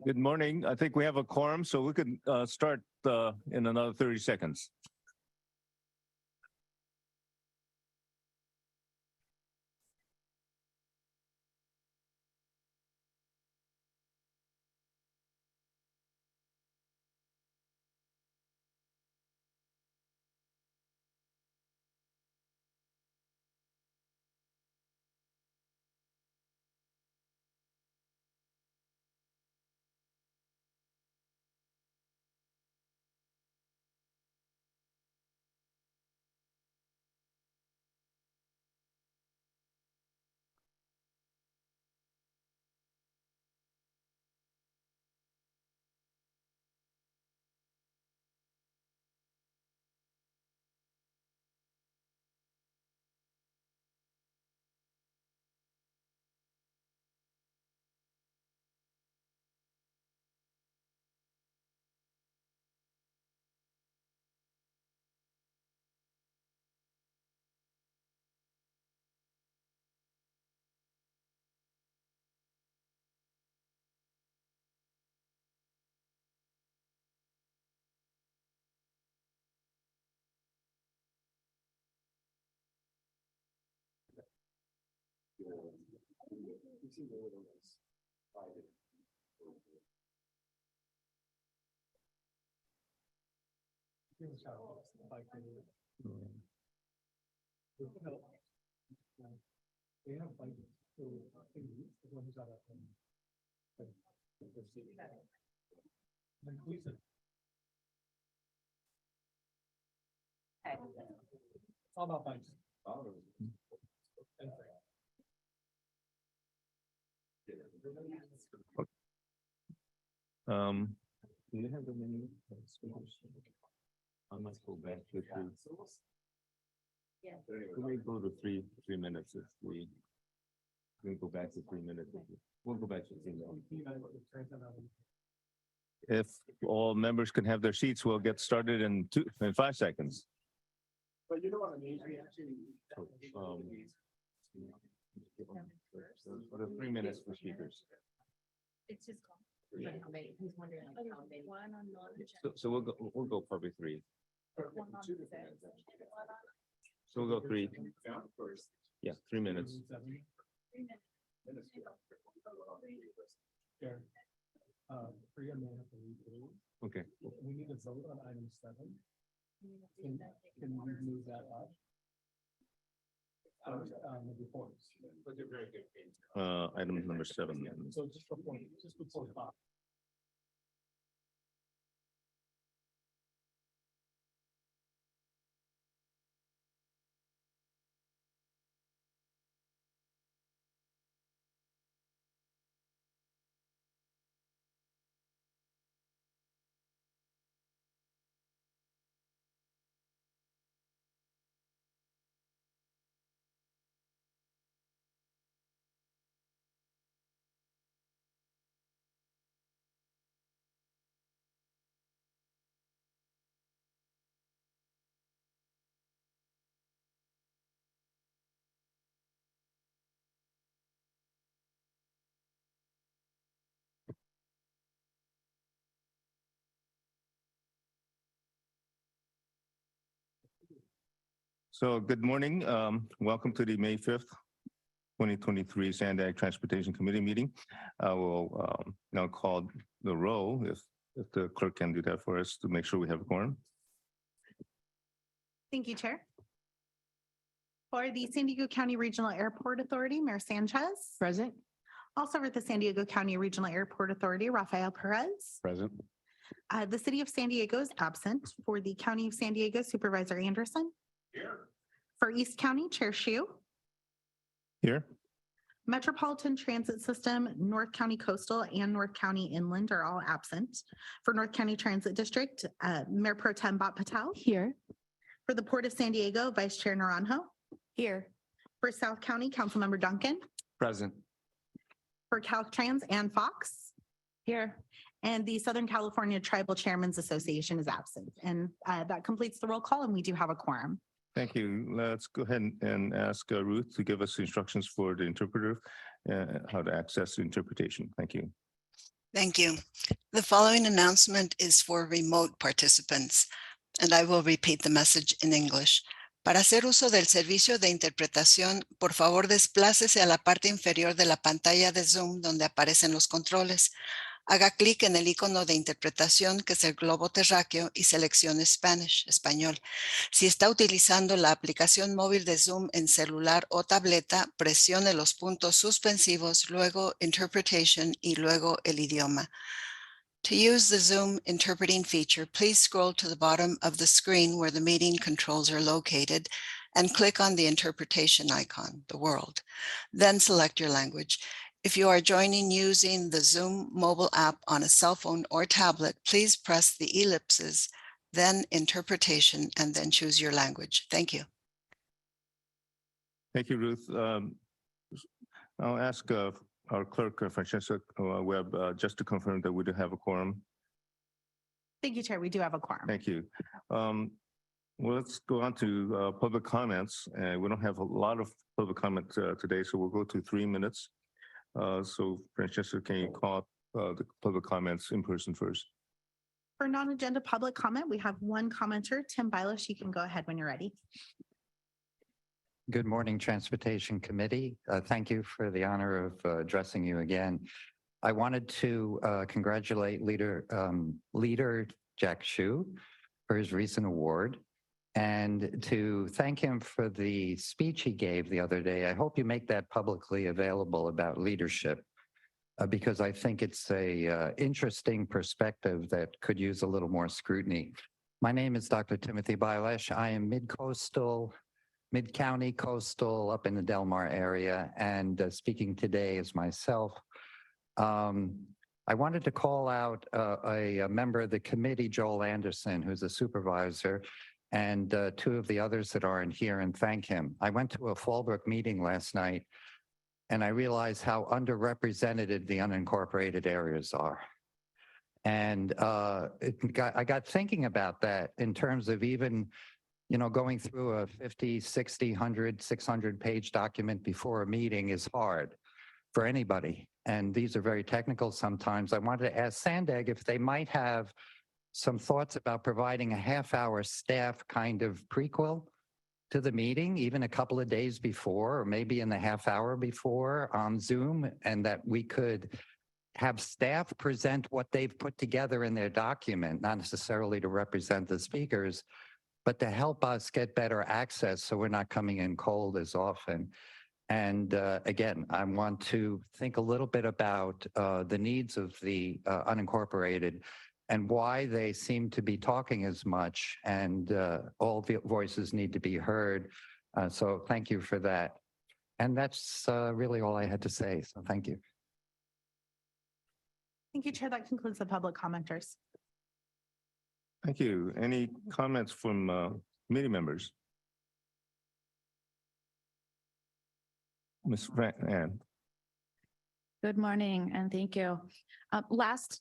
Good morning. I think we have a quorum, so we could start in another 30 seconds. Do you have the menu? I must go back to three. Yeah. Can we go to three minutes if we go back to 3 minutes? We'll go back to 3 minutes. If all members can have their seats, we'll get started in 5 seconds. But you know what I mean? What are 3 minutes for speakers? It's just called. He's wondering like how many. One on So we'll go probably 3. One on So we'll go 3. Yeah, 3 minutes. Okay. We need to vote on item 7. Can we move that up? Reports. Item number 7. So just before 5. So good morning. Welcome to the May 5th, 2023 SANDAG Transportation Committee meeting. I will now call the roll if the clerk can do that for us to make sure we have a quorum. Thank you, Chair. For the San Diego County Regional Airport Authority, Mayor Sanchez. Present. Also for the San Diego County Regional Airport Authority, Rafael Perez. Present. The City of San Diego is absent. For the County of San Diego, Supervisor Anderson. Here. For East County, Chair Shu. Here. Metropolitan Transit System, North County Coastal, and North County Inland are all absent. For North County Transit District, Mayor Pro Tem Bhat Patel. Here. For the Port of San Diego, Vice Chair Naranjo. Here. For South County, Councilmember Duncan. Present. For Caltrans and Fox. Here. And the Southern California Tribal Chairmen's Association is absent. And that completes the roll call, and we do have a quorum. Thank you. Let's go ahead and ask Ruth to give us instructions for the interpreter, how to access the interpretation. Thank you. Thank you. The following announcement is for remote participants, and I will repeat the message in English. Para hacer uso del servicio de interpretación, por favor desplácese a la parte inferior de la pantalla de Zoom donde aparecen los controles. Haga clic en el icono de interpretación, que es el globo terráqueo, y seleccione Spanish, español. Si está utilizando la aplicación móvil de Zoom en celular o tableta, presione los puntos suspensivos, luego Interpretation y luego el idioma. To use the Zoom interpreting feature, please scroll to the bottom of the screen where the meeting controls are located and click on the interpretation icon, the world. Then select your language. If you are joining using the Zoom mobile app on a cell phone or tablet, please press the ellipses, then interpretation, and then choose your language. Thank you. Thank you, Ruth. I'll ask our clerk, Francesca Webb, just to confirm that we do have a quorum. Thank you, Chair. We do have a quorum. Thank you. Well, let's go on to public comments. We don't have a lot of public comment today, so we'll go to 3 minutes. So Francesca, can you call the public comments in person first? For non-agenda public comment, we have one commenter, Tim Bilaashka. You can go ahead when you're ready. Good morning, Transportation Committee. Thank you for the honor of addressing you again. I wanted to congratulate Leader Jack Shu for his recent award and to thank him for the speech he gave the other day. I hope you make that publicly available about leadership because I think it's a interesting perspective that could use a little more scrutiny. My name is Dr. Timothy Bilaashka. I am mid-county coastal up in the Del Mar area, and speaking today as myself. I wanted to call out a member of the committee, Joel Anderson, who's a supervisor, and two of the others that aren't here, and thank him. I went to a Fallbrook meeting last night, and I realized how underrepresented the unincorporated areas are. And I got thinking about that in terms of even going through a 50, 60, 100, 600 page document before a meeting is hard for anybody. And these are very technical sometimes. I wanted to ask SANDAG if they might have some thoughts about providing a half-hour staff kind of prequel to the meeting, even a couple of days before, or maybe in the half hour before on Zoom, and that we could have staff present what they've put together in their document, not necessarily to represent the speakers, but to help us get better access so we're not coming in cold as often. And again, I want to think a little bit about the needs of the unincorporated and why they seem to be talking as much, and all the voices need to be heard. So thank you for that. And that's really all I had to say. So thank you. Thank you, Chair. That concludes the public commenters. Thank you. Any comments from committee members? Ms. Ann. Good morning, and thank you. Last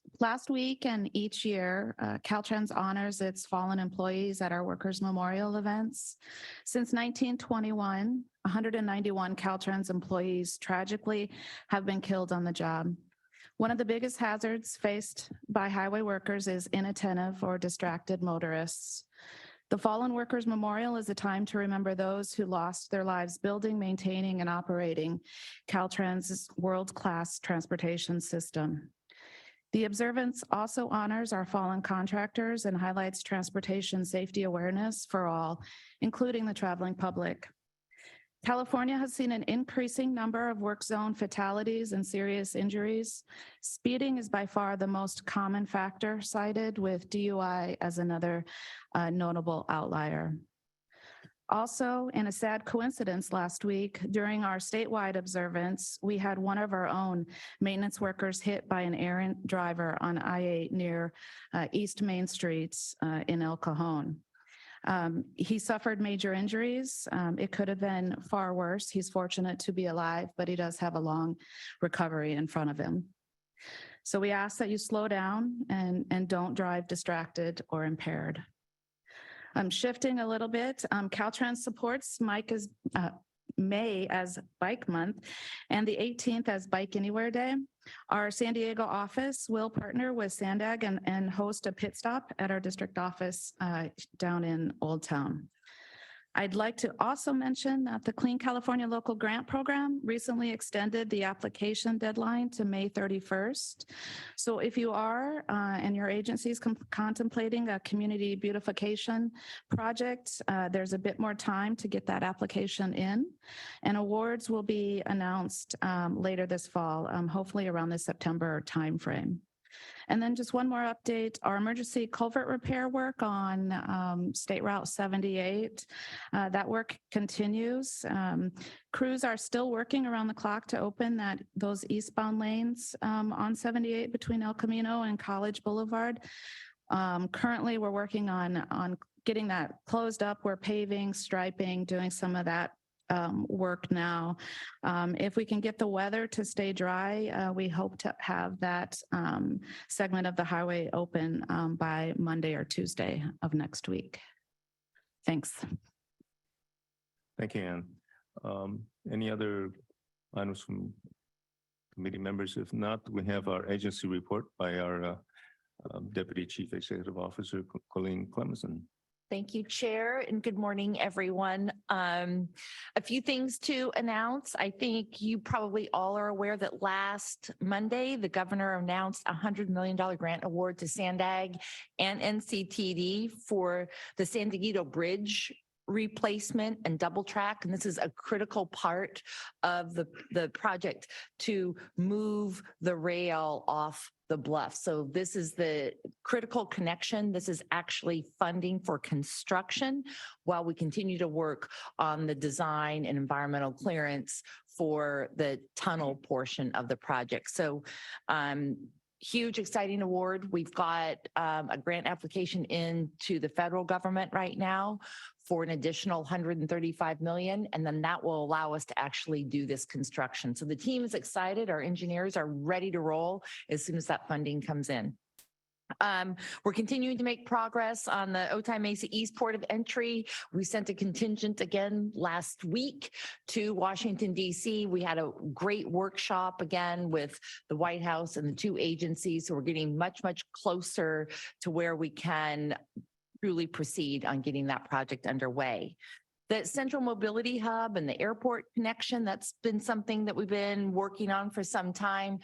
week and each year, Caltrans honors its fallen employees at our Workers' Memorial events. Since 1921, 191 Caltrans employees tragically have been killed on the job. One of the biggest hazards faced by highway workers is inattentive or distracted motorists. The Fallen Workers Memorial is a time to remember those who lost their lives building, maintaining, and operating Caltrans' world-class transportation system. The observance also honors our fallen contractors and highlights transportation safety awareness for all, including the traveling public. California has seen an increasing number of work zone fatalities and serious injuries. Speeding is by far the most common factor cited, with DUI as another notable outlier. Also, in a sad coincidence last week, during our statewide observance, we had one of our own maintenance workers hit by an errant driver on I-8 near East Main Streets in El Cajon. He suffered major injuries. It could have been far worse. He's fortunate to be alive, but he does have a long recovery in front of him. So we ask that you slow down and don't drive distracted or impaired. Shifting a little bit, Caltrans supports May as Bike Month and the 18th as Bike Anywhere Day. Our San Diego office will partner with SANDAG and host a pit stop at our district office down in Old Town. I'd like to also mention that the Clean California Local Grant Program recently extended the application deadline to May 31st. So if you are and your agency is contemplating a community beautification project, there's a bit more time to get that application in, and awards will be announced later this fall, hopefully around the September timeframe. And then just one more update, our emergency culvert repair work on State Route 78, that work continues. Crews are still working around the clock to open those eastbound lanes on 78 between El Camino and College Boulevard. Currently, we're working on getting that closed up. We're paving, striping, doing some of that work now. If we can get the weather to stay dry, we hope to have that segment of the highway open by Monday or Tuesday of next week. Thanks. Thank you, Ann. Any other items from committee members? If not, we have our agency report by our Deputy Chief Executive Officer, Colleen Clemenson. Thank you, Chair, and good morning, everyone. A few things to announce. I think you probably all are aware that last Monday, the governor announced a $100 million grant award to SANDAG and NCTD for the San Dieguito Bridge replacement and double track. And this is a critical part of the project to move the rail off the bluff. So this is the critical connection. This is actually funding for construction while we continue to work on the design and environmental clearance for the tunnel portion of the project. So huge, exciting award. We've got a grant application into the federal government right now for an additional $135 million, and then that will allow us to actually do this construction. So the team is excited. Our engineers are ready to roll as soon as that funding comes in. We're continuing to make progress on the Otay Mesa East Port of Entry. We sent a contingent again last week to Washington, D.C. We had a great workshop again with the White House and the two agencies. So we're getting much, much closer to where we can truly proceed on getting that project underway. The Central Mobility Hub and the airport connection, that's been something that we've been working on for some time.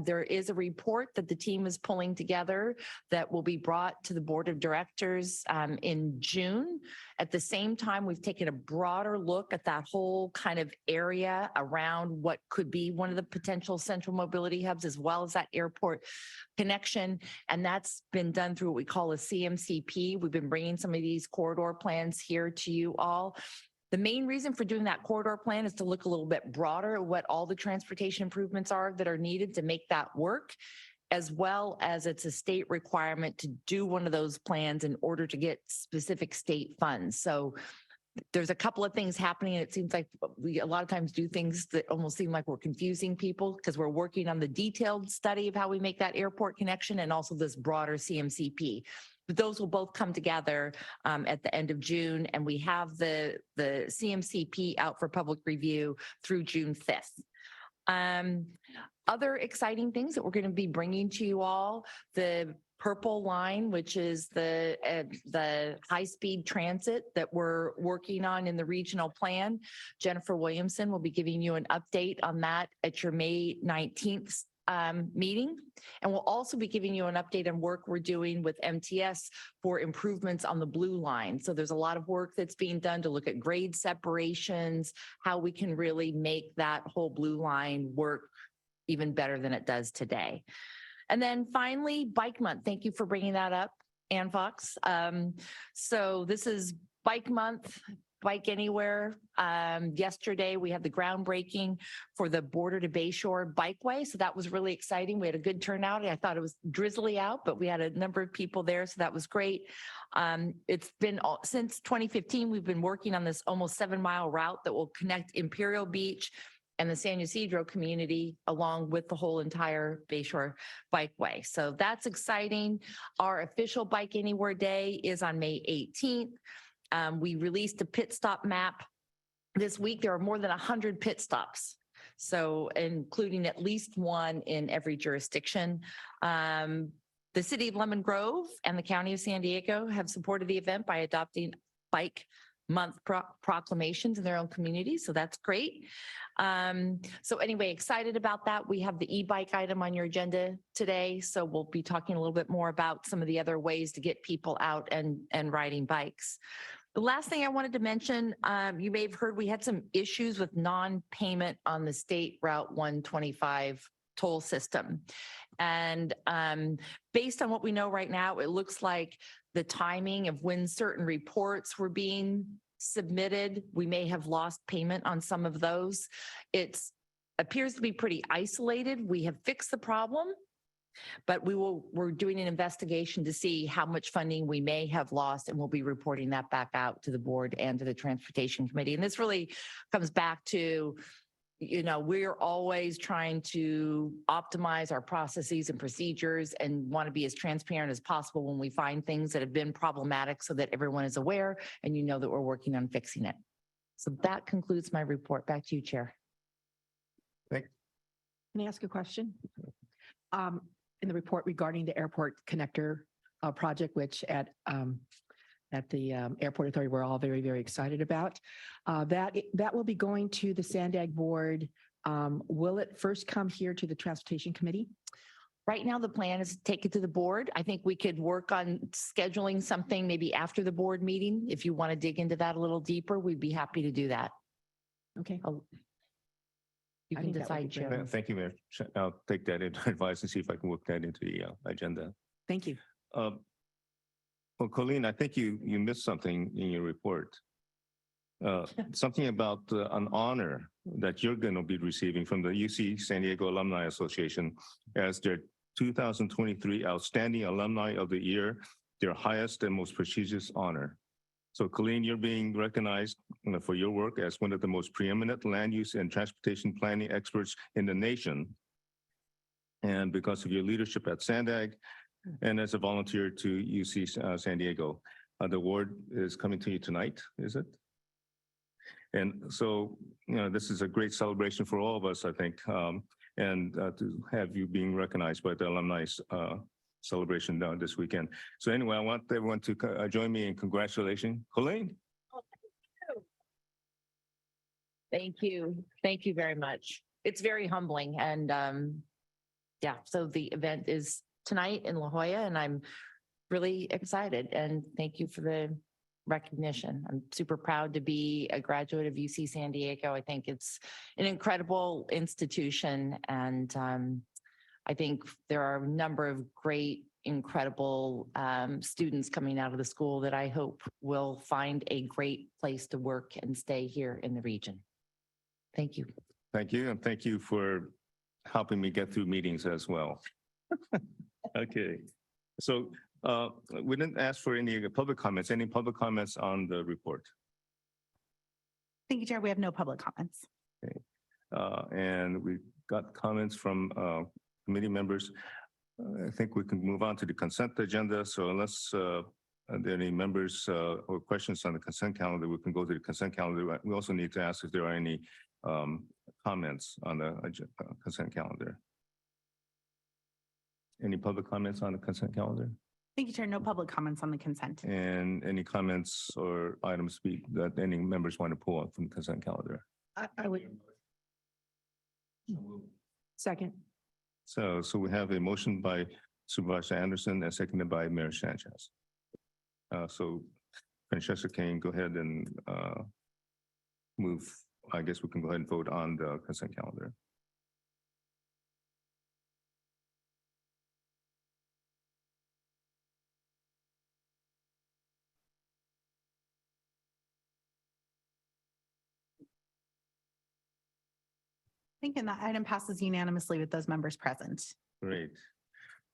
There is a report that the team is pulling together that will be brought to the board of directors in June. At the same time, we've taken a broader look at that whole kind of area around what could be one of the potential central mobility hubs, as well as that airport connection. And that's been done through what we call a CMCP. We've been bringing some of these corridor plans here to you all. The main reason for doing that corridor plan is to look a little bit broader at what all the transportation improvements are that are needed to make that work, as well as it's a state requirement to do one of those plans in order to get specific state funds. So there's a couple of things happening, and it seems like we a lot of times do things that almost seem like we're confusing people because we're working on the detailed study of how we make that airport connection and also this broader CMCP. But those will both come together at the end of June, and we have the CMCP out for public review through June 5th. Other exciting things that we're going to be bringing to you all, the Purple Line, which is the high-speed transit that we're working on in the regional plan. Jennifer Williamson will be giving you an update on that at your May 19th meeting. And we'll also be giving you an update on work we're doing with MTS for improvements on the Blue Line. So there's a lot of work that's being done to look at grade separations, how we can really make that whole Blue Line work even better than it does today. And then finally, Bike Month. Thank you for bringing that up, Ann Fox. So this is Bike Month, Bike Anywhere. Yesterday, we had the groundbreaking for the Border to Bayshore Bikeway. So that was really exciting. We had a good turnout. I thought it was drizzly out, but we had a number of people there. So that was great. It's been since 2015, we've been working on this almost 7-mile route that will connect Imperial Beach and the San Ysidro community, along with the whole entire Bayshore Bikeway. So that's exciting. Our official Bike Anywhere Day is on May 18th. We released a pit stop map this week. There are more than 100 pit stops, so including at least one in every jurisdiction. The city of Lemon Grove and the county of San Diego have supported the event by adopting Bike Month proclamations in their own communities. So that's great. So anyway, excited about that. We have the e-bike item on your agenda today. So we'll be talking a little bit more about some of the other ways to get people out and riding bikes. The last thing I wanted to mention, you may have heard we had some issues with non-payment on the state Route 125 toll system. And based on what we know right now, it looks like the timing of when certain reports were being submitted, we may have lost payment on some of those. It appears to be pretty isolated. We have fixed the problem, but we're doing an investigation to see how much funding we may have lost, and we'll be reporting that back out to the board and to the Transportation Committee. And this really comes back to, we're always trying to optimize our processes and procedures and want to be as transparent as possible when we find things that have been problematic so that everyone is aware and that we're working on fixing it. So that concludes my report. Back to you, Chair. Can I ask a question? In the report regarding the airport connector project, which at the Airport Authority, we're all very, very excited about. That will be going to the SANDAG board. Will it first come here to the Transportation Committee? Right now, the plan is to take it to the board. I think we could work on scheduling something maybe after the board meeting. If you want to dig into that a little deeper, we'd be happy to do that. Okay. You I can think that would decide, be great. Chair. Thank you, Mayor. I'll take that into advice and see if I can work that into the agenda. Thank you. Well, Colleen, I think you missed something in your report. Something about an honor that you're going to be receiving from the UC San Diego Alumni Association as their 2023 Outstanding Alumni of the Year, their highest and most prestigious honor. So Colleen, you're being recognized for your work as one of the most preeminent land use and transportation planning experts in the nation. And because of your leadership at SANDAG and as a volunteer to UC San Diego, the award is coming to you tonight, is it? And so, this is a great celebration for all of us, I think, and to have you being recognized by the alumni celebration this weekend. So anyway, I want everyone to join me in congratulating Colleen. Thank you. Thank you very much. It's very humbling. And so the event is tonight in La Jolla, and I'm really excited. And thank you for the recognition. I'm super proud to be a graduate of UC San Diego. I think it's an incredible institution. And I think there are a number of great, incredible students coming out of the school that I hope will find a great place to work and stay here in the region. Thank you. Thank you. And thank you for helping me get through meetings as well. Okay. So we didn't ask for any public comments. Any public comments on the report? Thank you, Chair. We have no public comments. Okay. And we got comments from committee members. I think we can move on to the consent agenda. So unless there are any members or questions on the consent calendar, we can go to the consent calendar. We also need to ask if there are any comments on the consent calendar. Any public comments on the consent calendar? Thank you, Chair. No public comments on the consent. And any comments or items that any members want to pull up from the consent calendar? I would. Second. So we have a motion by Supervisor Anderson and seconded by Mayor Sanchez. So Francesca can go ahead and move. I guess we can go ahead and vote on the consent calendar. Thank you. And that item passes unanimously with those members present. Great.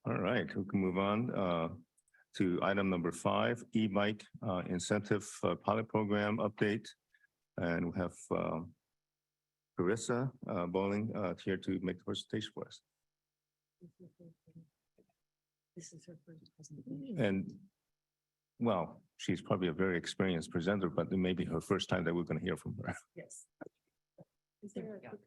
All right, we can move on to item number 5, e-bike incentive pilot program update. And we have Carissa Bowling here to make the presentation for us. This is her first presentation. And well, she's probably a very experienced presenter, but it may be her first time that we're going to hear from her. Yes. There we go.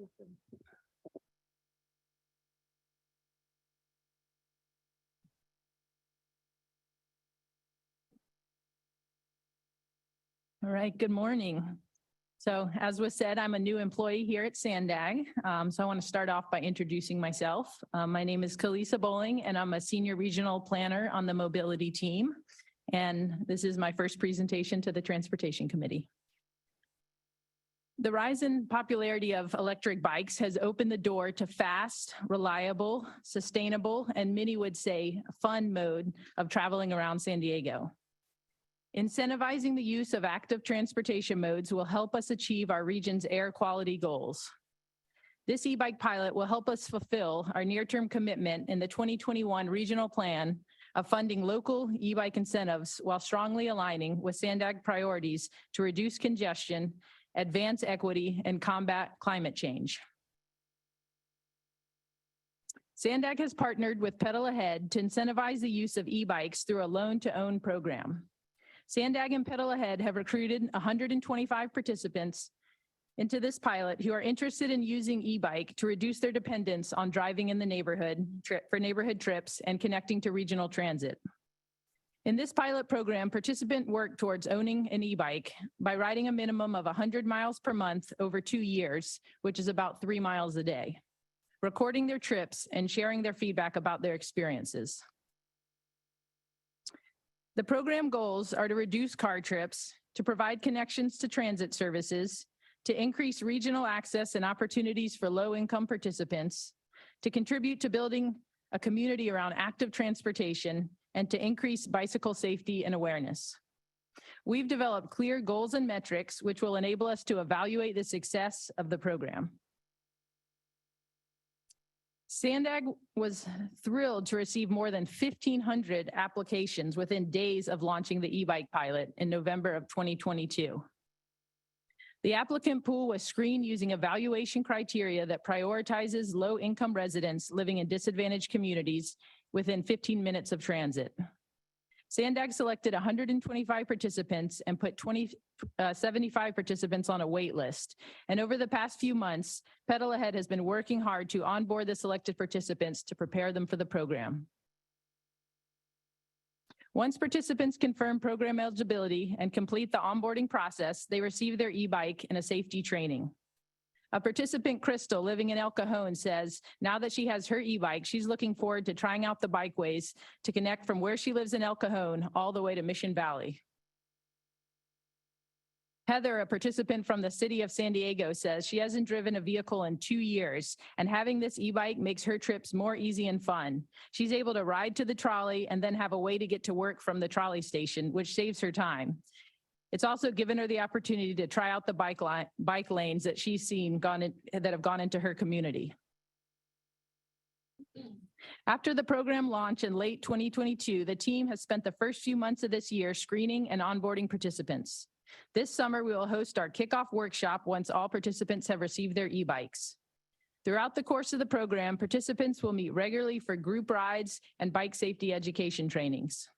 All right, good morning. So as was said, I'm a new employee here at SANDAG. So I want to start off by introducing myself. My name is Kalisa Bowling, and I'm a senior regional planner on the mobility team. And this is my first presentation to the Transportation Committee. The rise in popularity of electric bikes has opened the door to fast, reliable, sustainable, and many would say fun mode of traveling around San Diego. Incentivizing the use of active transportation modes will help us achieve our region's air quality goals. This e-bike pilot will help us fulfill our near-term commitment in the 2021 regional plan of funding local e-bike incentives while strongly aligning with SANDAG priorities to reduce congestion, advance equity, and combat climate change. SANDAG has partnered with Pedal Ahead to incentivize the use of e-bikes through a loan-to-own program. SANDAG and Pedal Ahead have recruited 125 participants into this pilot who are interested in using e-bike to reduce their dependence on driving in the neighborhood for neighborhood trips and connecting to regional transit. In this pilot program, participants work towards owning an e-bike by riding a minimum of 100 miles per month over 2 years, which is about 3 miles a day, recording their trips and sharing their feedback about their experiences. The program goals are to reduce car trips, to provide connections to transit services, to increase regional access and opportunities for low-income participants, to contribute to building a community around active transportation, and to increase bicycle safety and awareness. We've developed clear goals and metrics which will enable us to evaluate the success of the program. SANDAG was thrilled to receive more than 1,500 applications within days of launching the e-bike pilot in November of 2022. The applicant pool was screened using evaluation criteria that prioritizes low-income residents living in disadvantaged communities within 15 minutes of transit. SANDAG selected 125 participants and put 75 participants on a wait list. And over the past few months, Pedal Ahead has been working hard to onboard the selected participants to prepare them for the program. Once participants confirm program eligibility and complete the onboarding process, they receive their e-bike and a safety training. A participant, Crystal, living in El Cajon, says now that she has her e-bike, she's looking forward to trying out the bikeways to connect from where she lives in El Cajon all the way to Mission Valley. Heather, a participant from the city of San Diego, says she hasn't driven a vehicle in 2 years, and having this e-bike makes her trips more easy and fun. She's able to ride to the trolley and then have a way to get to work from the trolley station, which saves her time. It's also given her the opportunity to try out the bike lanes that she's seen that have gone into her community. After the program launch in late 2022, the team has spent the first few months of this year screening and onboarding participants. This summer, we will host our kickoff workshop once all participants have received their e-bikes. Throughout the course of the program, participants will meet regularly for group rides and bike safety education trainings.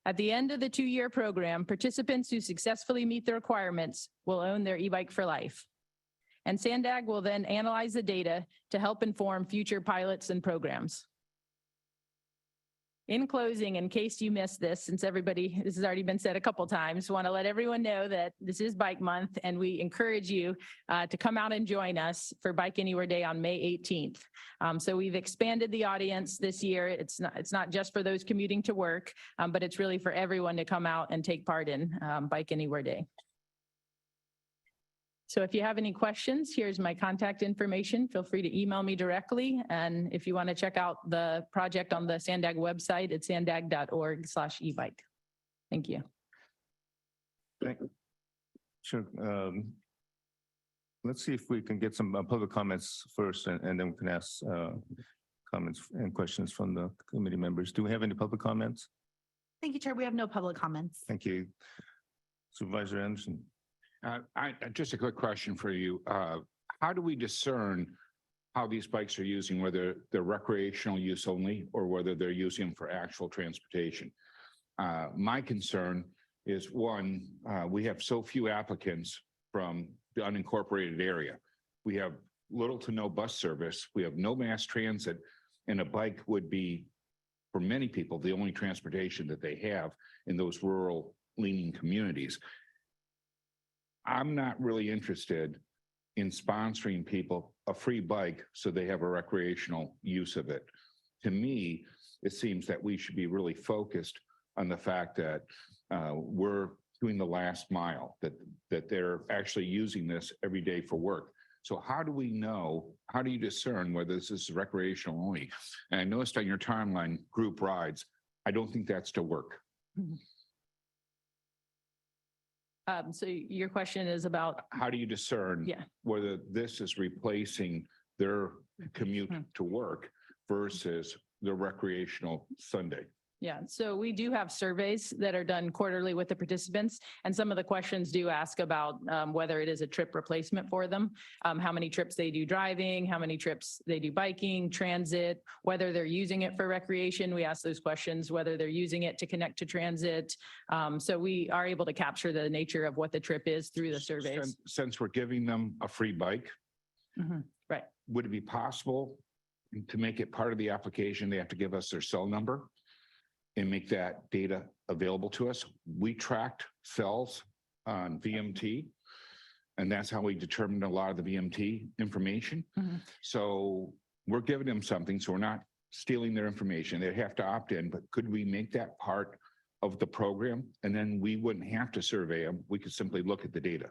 At the end of the 2-year program, participants who successfully meet the requirements will own their e-bike for life. And SANDAG will then analyze the data to help inform future pilots and programs. In closing, in case you missed this, since this has already been said a couple times, want to let everyone know that this is Bike Month, and we encourage you to come out and join us for Bike Anywhere Day on May 18th. So we've expanded the audience this year. It's not just for those commuting to work, but it's really for everyone to come out and take part in Bike Anywhere Day. So if you have any questions, here's my contact information. Feel free to email me directly. And if you want to check out the project on the SANDAG website, it's sandag.org/ebike. Thank you. Thank you. Sure. Let's see if we can get some public comments first, and then we can ask comments and questions from the committee members. Do we have any public comments? Thank you, Chair. We have no public comments. Thank you. Supervisor Anderson. Just a quick question for you. how do we discern how these bikes are using, whether they're recreational use only or whether they're using them for actual transportation? My concern is one, we have so few applicants from the unincorporated area. We have little to no bus service. We have no mass transit, and a bike would be, for many people, the only transportation that they have in those rural leaning communities. I'm not really interested in sponsoring people a free bike so they have a recreational use of it. To me, it seems that we should be really focused on the fact that we're doing the last mile, that they're actually using this every day for work. So how do we know, how do you discern whether this is recreational only? And I noticed on your timeline, group rides, I don't think that's to work. So your question is about, How do you discern yeah. whether this is replacing their commute to work versus the recreational Sunday? Yeah, so we do have surveys that are done quarterly with the participants, and some of the questions do ask about whether it is a trip replacement for them, how many trips they do driving, how many trips they do biking, transit, whether they're using it for recreation. We ask those questions, whether they're using it to connect to transit. So we are able to capture the nature of what the trip is through the surveys. Since we're giving them a free bike, Right. would it be possible to make it part of the application? They have to give us their cell number and make that data available to us. We tracked cells on VMT, and that's how we determined a lot of the VMT information. So we're giving them something, so we're not stealing their information. They have to opt in, but could we make that part of the program? And then we wouldn't have to survey them. We could simply look at the data.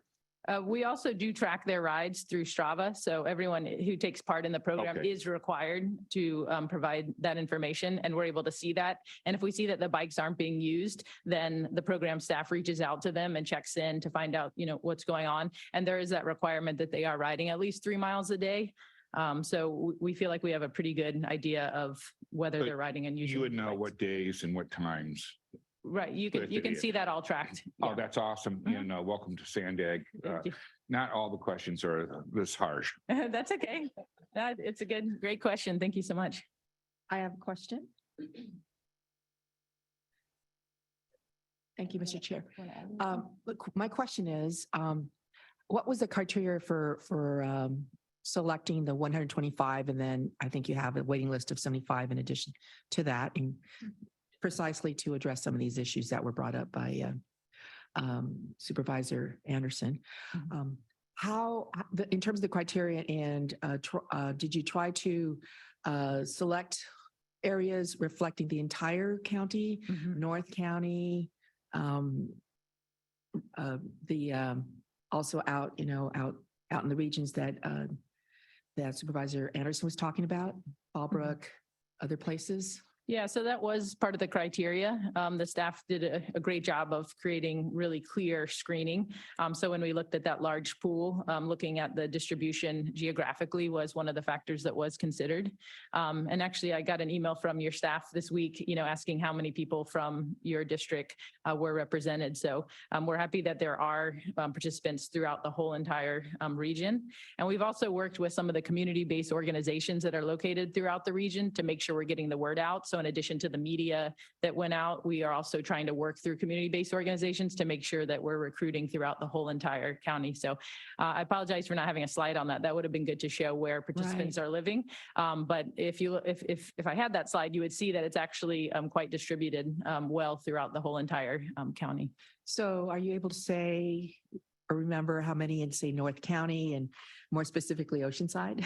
We also do track their rides through Strava. So everyone who takes part in the program Okay. is required to provide that information, and we're able to see that. And if we see that the bikes aren't being used, then the program staff reaches out to them and checks in to find out, what's going on. And there is that requirement that they are riding at least 3 miles a day. So we feel like we have a pretty good idea of whether But they're riding and using. You would know bikes. what days and what times. Right, you with can the see that all tracked. Oh, Yeah. that's awesome. And welcome to SANDAG. Thank you. Not all the questions are this harsh. That's okay. It's a great question. Thank you so much. I have a question. Thank you, Mr. Chair. Look, my question is, what was the criteria for selecting the 125? And then I think you have a waiting list of 75 in addition to that, and precisely to address some of these issues that were brought up by Supervisor Anderson. In terms of the criteria, and did you try to select areas reflecting the entire county, North County, also out in the regions that Supervisor Anderson was talking about, Fallbrook, other places? Yeah, so that was part of the criteria. The staff did a great job of creating really clear screening. So when we looked at that large pool, looking at the distribution geographically was one of the factors that was considered. And actually, I got an email from your staff this week, asking how many people from your district were represented. So we're happy that there are participants throughout the whole entire region. And we've also worked with some of the community-based organizations that are located throughout the region to make sure we're getting the word out. So in addition to the media that went out, we are also trying to work through community-based organizations to make sure that we're recruiting throughout the whole entire county. So I apologize for not having a slide on that. That would have been good to show where participants are living. But if I had that slide, you would see that it's actually quite distributed well throughout the whole entire county. So are you able to say or remember how many in, say, North County and more specifically Oceanside?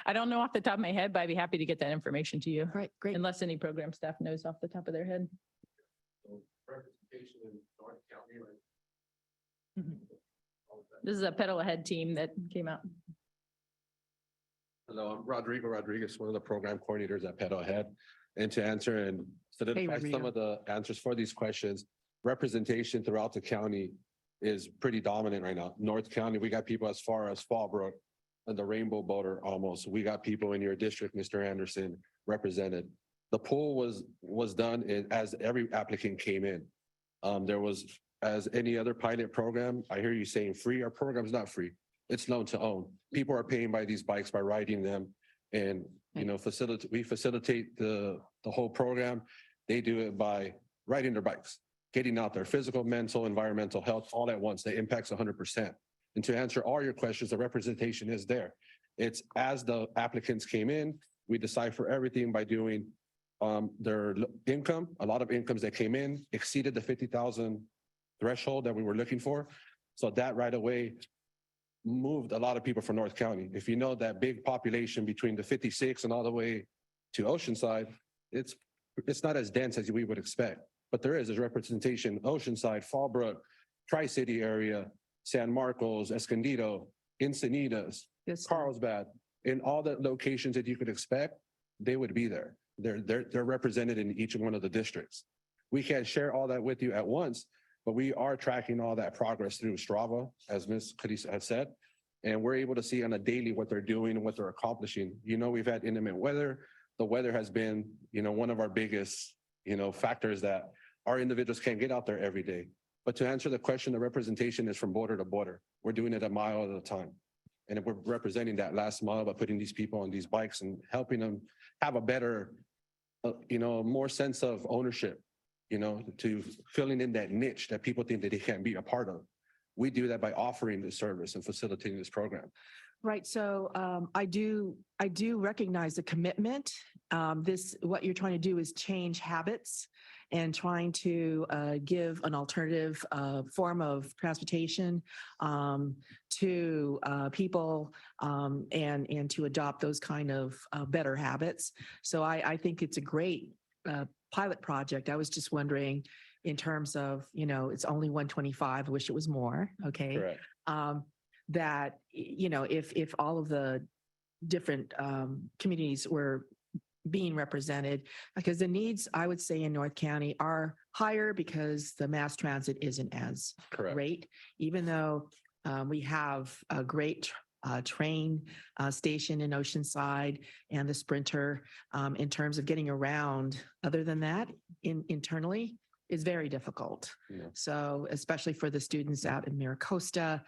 I don't know off the top of my head, but I'd be happy to get that information to you. Right, great. Unless any program staff knows off the top of their head. This is a pedal ahead team that came out. Hello, I'm Rodrigo Rodriguez, one of the program coordinators at Pedal Ahead. And to answer and solidify some of the answers for these questions, representation throughout the county is pretty dominant right now. North County, we got people as far as Fallbrook and the Rainbow Boater almost. We got people in your district, Mr. Anderson, represented. The poll was done as every applicant came in. There was, as any other pilot program, I hear you saying free. Our program's not free. it's loan to own. People are paying by these bikes by riding them. And, we facilitate the whole program. They do it by riding their bikes, getting out there, physical, mental, environmental health, all at once. That impacts 100%. And to answer all your questions, the representation is there. It's as the applicants came in, we decipher everything by doing their income. A lot of incomes that came in exceeded the 50,000 threshold that we were looking for. So that right away moved a lot of people from North County. If you know that big population between the 56 and all the way to Oceanside, it's not as dense as we would expect, but there's representation, Oceanside, Fallbrook, Tri-City area, San Marcos, Escondido, Encinitas, Carlsbad, in all the locations that you could expect, they would be there. They're represented in each one of the districts. We can't share all that with you at once, but we are tracking all that progress through Strava, as Ms. Carissa had said, and we're able to see on a daily what they're doing and what they're accomplishing. We've had inclement weather. The weather has been, one of our biggest, factors that our individuals can't get out there every day. But to answer the question, the representation is from border to border. We're doing it a mile at a time. And we're representing that last mile by putting these people on these bikes and helping them have a better, more sense of ownership, to filling in that niche that people think that they can't be a part of. We do that by offering this service and facilitating this program. Right. So I do recognize the commitment. What you're trying to do is change habits and trying to give an alternative form of transportation to people and to adopt those kind of better habits. So I think it's a great pilot project. I was just wondering in terms of, it's only 125. I wish it was more. Okay. Correct. That, if all of the different communities were being represented, because the needs, I would say, in North County are higher because the mass transit isn't as great, even though we have a great train station in Oceanside and the Sprinter in terms of getting around. Other than that, internally, is very difficult. Yeah. So especially for the students out in Miracosta,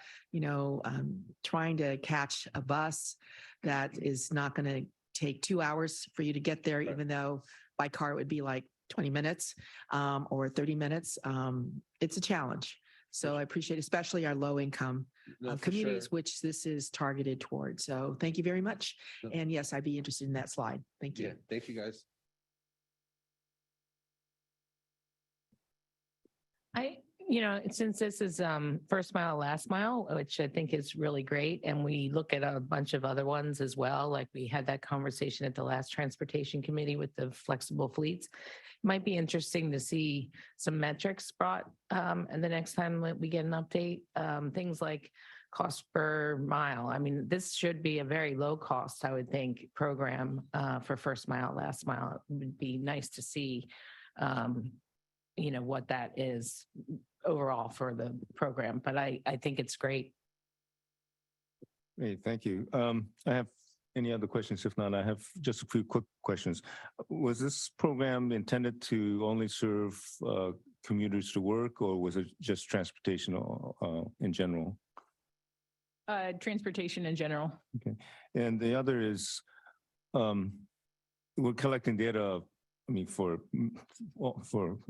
trying to catch a bus that is not going to take 2 hours for you to get there, even though by car it would be like 20 minutes or 30 minutes. It's a challenge. So I appreciate especially our low income communities, which this is targeted towards. So thank you very much. No. And yes, I'd be interested in that slide. Thank you. Yeah, thank you guys. Since this is first mile, last mile, which I think is really great, and we look at a bunch of other ones as well, like we had that conversation at the last transportation committee with the flexible fleets. It might be interesting to see some metrics brought, and the next time that we get an update, things like cost per mile. I mean, this should be a very low cost, I would think, program for first mile, last mile. It would be nice to see what that is overall for the program, but I think it's great. Hey, thank you. I have any other questions? If not, I have just a few quick questions. Was this program intended to only serve commuters to work, or was it just transportation in general? Transportation in general. Okay. And the other is, we're collecting data, for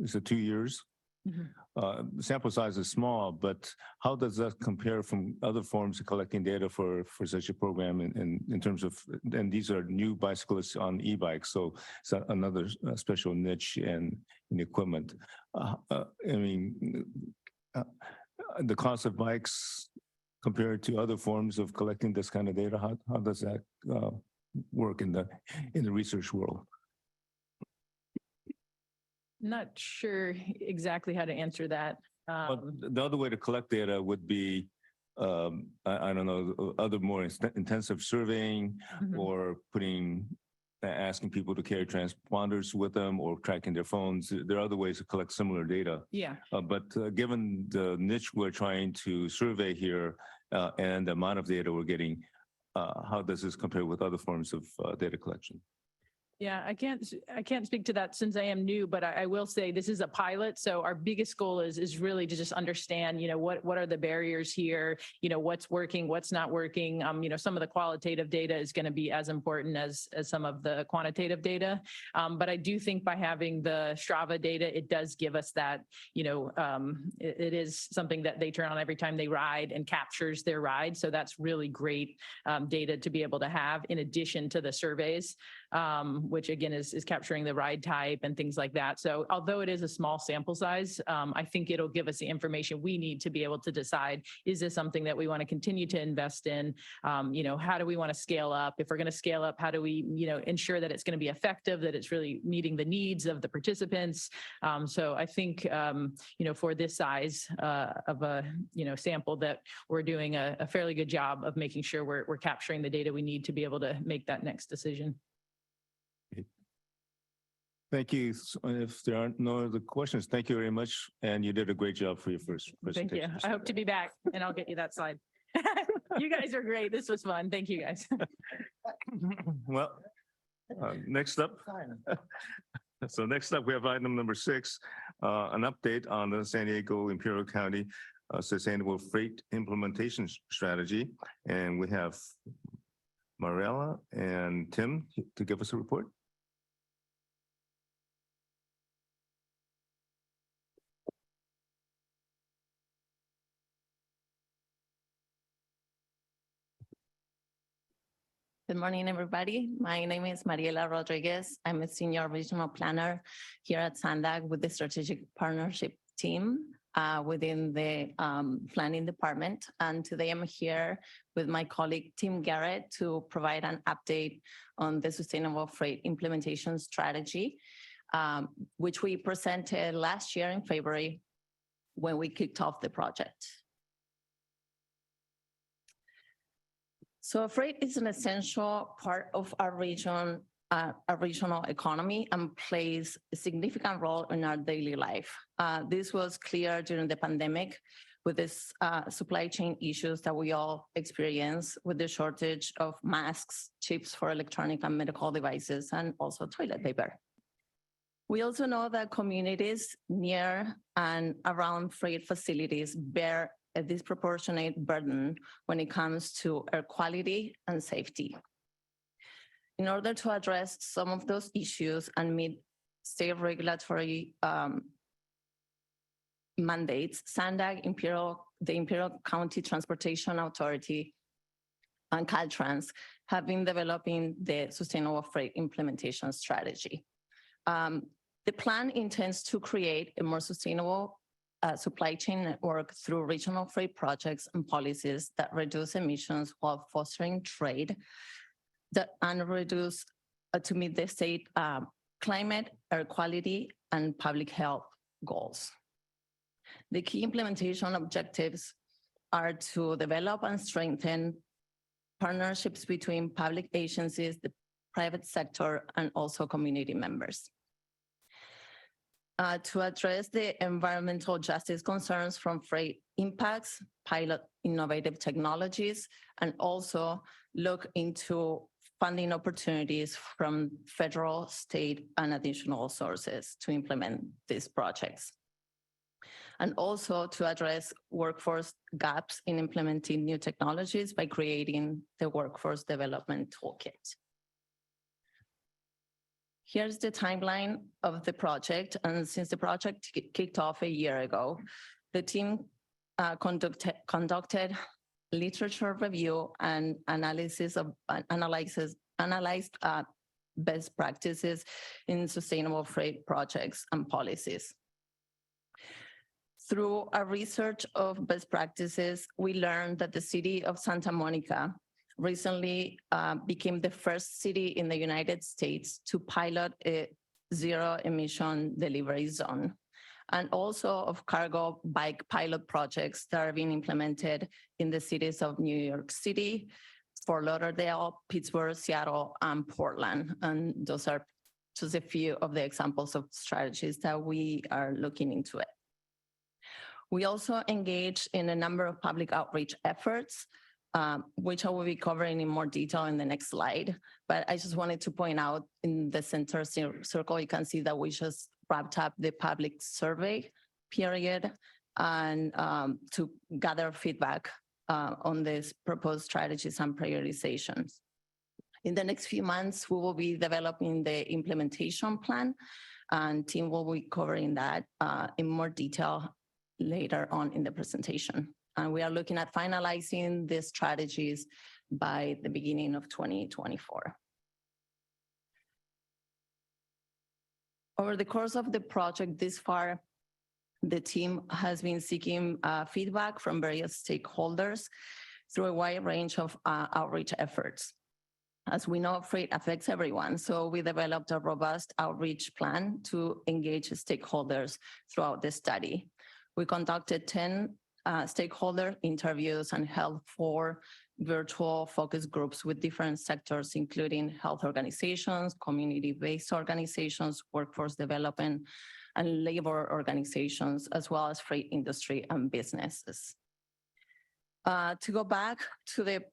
is it 2 years? Mm-hmm. The sample size is small, but how does that compare from other forms of collecting data for such a program in terms of, and these are new bicyclists on e-bikes, so it's another special niche and equipment. The cost of bikes compared to other forms of collecting this kind of data, how does that work in the research world? Not sure exactly how to answer that. Well, the other way to collect data would be, I don't know, other more intensive surveying, Mhm. or asking people to carry transponders with them or tracking their phones. There are other ways to collect similar data. Yeah. But given the niche we're trying to survey here and the amount of data we're getting, how does this compare with other forms of data collection? Yeah, I can't speak to that since I am new, but I will say this is a pilot. So our biggest goal is really to just understand, what are the barriers here, what's working, what's not working. Some of the qualitative data is going to be as important as some of the quantitative data. But I do think by having the Strava data, it does give us that, it is something that they turn on every time they ride and captures their ride. So that's really great data to be able to have in addition to the surveys. Which again is capturing the ride type and things like that. So although it is a small sample size, I think it'll give us the information we need to be able to decide, is this something that we want to continue to invest in? How do we want to scale up? If we're going to scale up, how do we, ensure that it's going to be effective, that it's really meeting the needs of the participants? So I think, for this size of a, sample that we're doing a fairly good job of making sure we're capturing the data we need to be able to make that next decision. Thank you. If there aren't no other questions, thank you very much. And you did a great job for your first Thank presentation. you. I hope to be back and I'll get you that slide. You guys are great. This was fun. Thank you guys. Well, next up. So next up, we have item number 6, an update on the San Diego Imperial County Sustainable Freight Implementation Strategy. And we have Mariela and Tim to give us a report. Good morning, everybody. My name is Mariela Rodriguez. I'm a senior regional planner here at SANDAG with the strategic partnership team within the planning department. And today I'm here with my colleague, Tim Garrett, to provide an update on the sustainable freight implementation strategy, which we presented last year in February when we kicked off the project. So freight is an essential part of our regional economy and plays a significant role in our daily life. This was clear during the pandemic with this supply chain issues that we all experience with the shortage of masks, chips for electronic and medical devices, and also toilet paper. We also know that communities near and around freight facilities bear a disproportionate burden when it comes to air quality and safety. In order to address some of those issues and meet state regulatory mandates, SANDAG, the Imperial County Transportation Authority, and Caltrans have been developing the Sustainable Freight Implementation Strategy. The plan intends to create a more sustainable supply chain network through regional freight projects and policies that reduce emissions while fostering trade and reduce to meet the state climate, air quality, and public health goals. The key implementation objectives are to develop and strengthen partnerships between public agencies, the private sector, and also community members. To address the environmental justice concerns from freight impacts, pilot innovative technologies, and also look into funding opportunities from federal, state, and additional sources to implement these projects. And also to address workforce gaps in implementing new technologies by creating the Workforce Development Toolkit. Here's the timeline of the project. And since the project kicked off a year ago, the team conducted literature review and analyzed best practices in sustainable freight projects and policies. Through our research of best practices, we learned that the city of Santa Monica recently became the first city in the United States to pilot a zero emission delivery zone, and also of cargo bike pilot projects that are being implemented in the cities of New York City, Fort Lauderdale, Pittsburgh, Seattle, and Portland. And those are just a few of the examples of strategies that we are looking into it. We also engaged in a number of public outreach efforts which I will be covering in more detail in the next slide. But I just wanted to point out in the center circle, you can see that we just wrapped up the public survey period and to gather feedback on these proposed strategies and prioritizations. In the next few months, we will be developing the implementation plan, and team will be covering that in more detail later on in the presentation. And we are looking at finalizing the strategies by the beginning of 2024. Over the course of the project this far, the team has been seeking feedback from various stakeholders through a wide range of outreach efforts. As we know, freight affects everyone, so we developed a robust outreach plan to engage stakeholders throughout the study. We conducted 10 stakeholder interviews and held 4 virtual focus groups with different sectors, including health organizations, community-based organizations, workforce development, and labor organizations, as well as freight industry and businesses. To go back to the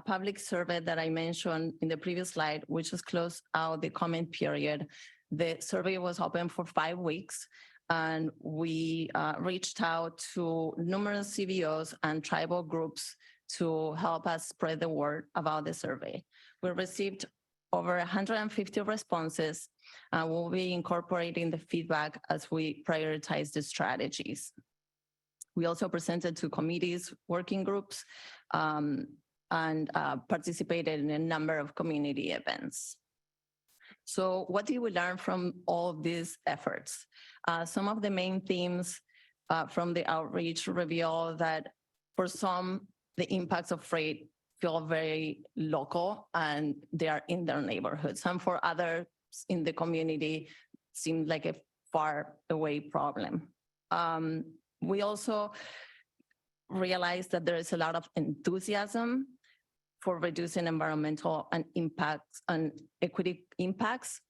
public survey that I mentioned in the previous slide, which has closed out the comment period, the survey was open for 5 weeks, and we reached out to numerous CBOs and tribal groups to help us spread the word about the survey. We received over 150 responses, and we'll be incorporating the feedback as we prioritize the strategies. We also presented to committees, working groups, and participated in a number of community events. So what did we learn from all of these efforts? Some of the main themes from the outreach reveal that for some, the impacts of freight feel very local and they are in their neighborhoods. And for others in the community, seemed like a far away problem. We also realized that there is a lot of enthusiasm for reducing environmental and impacts and equity impacts,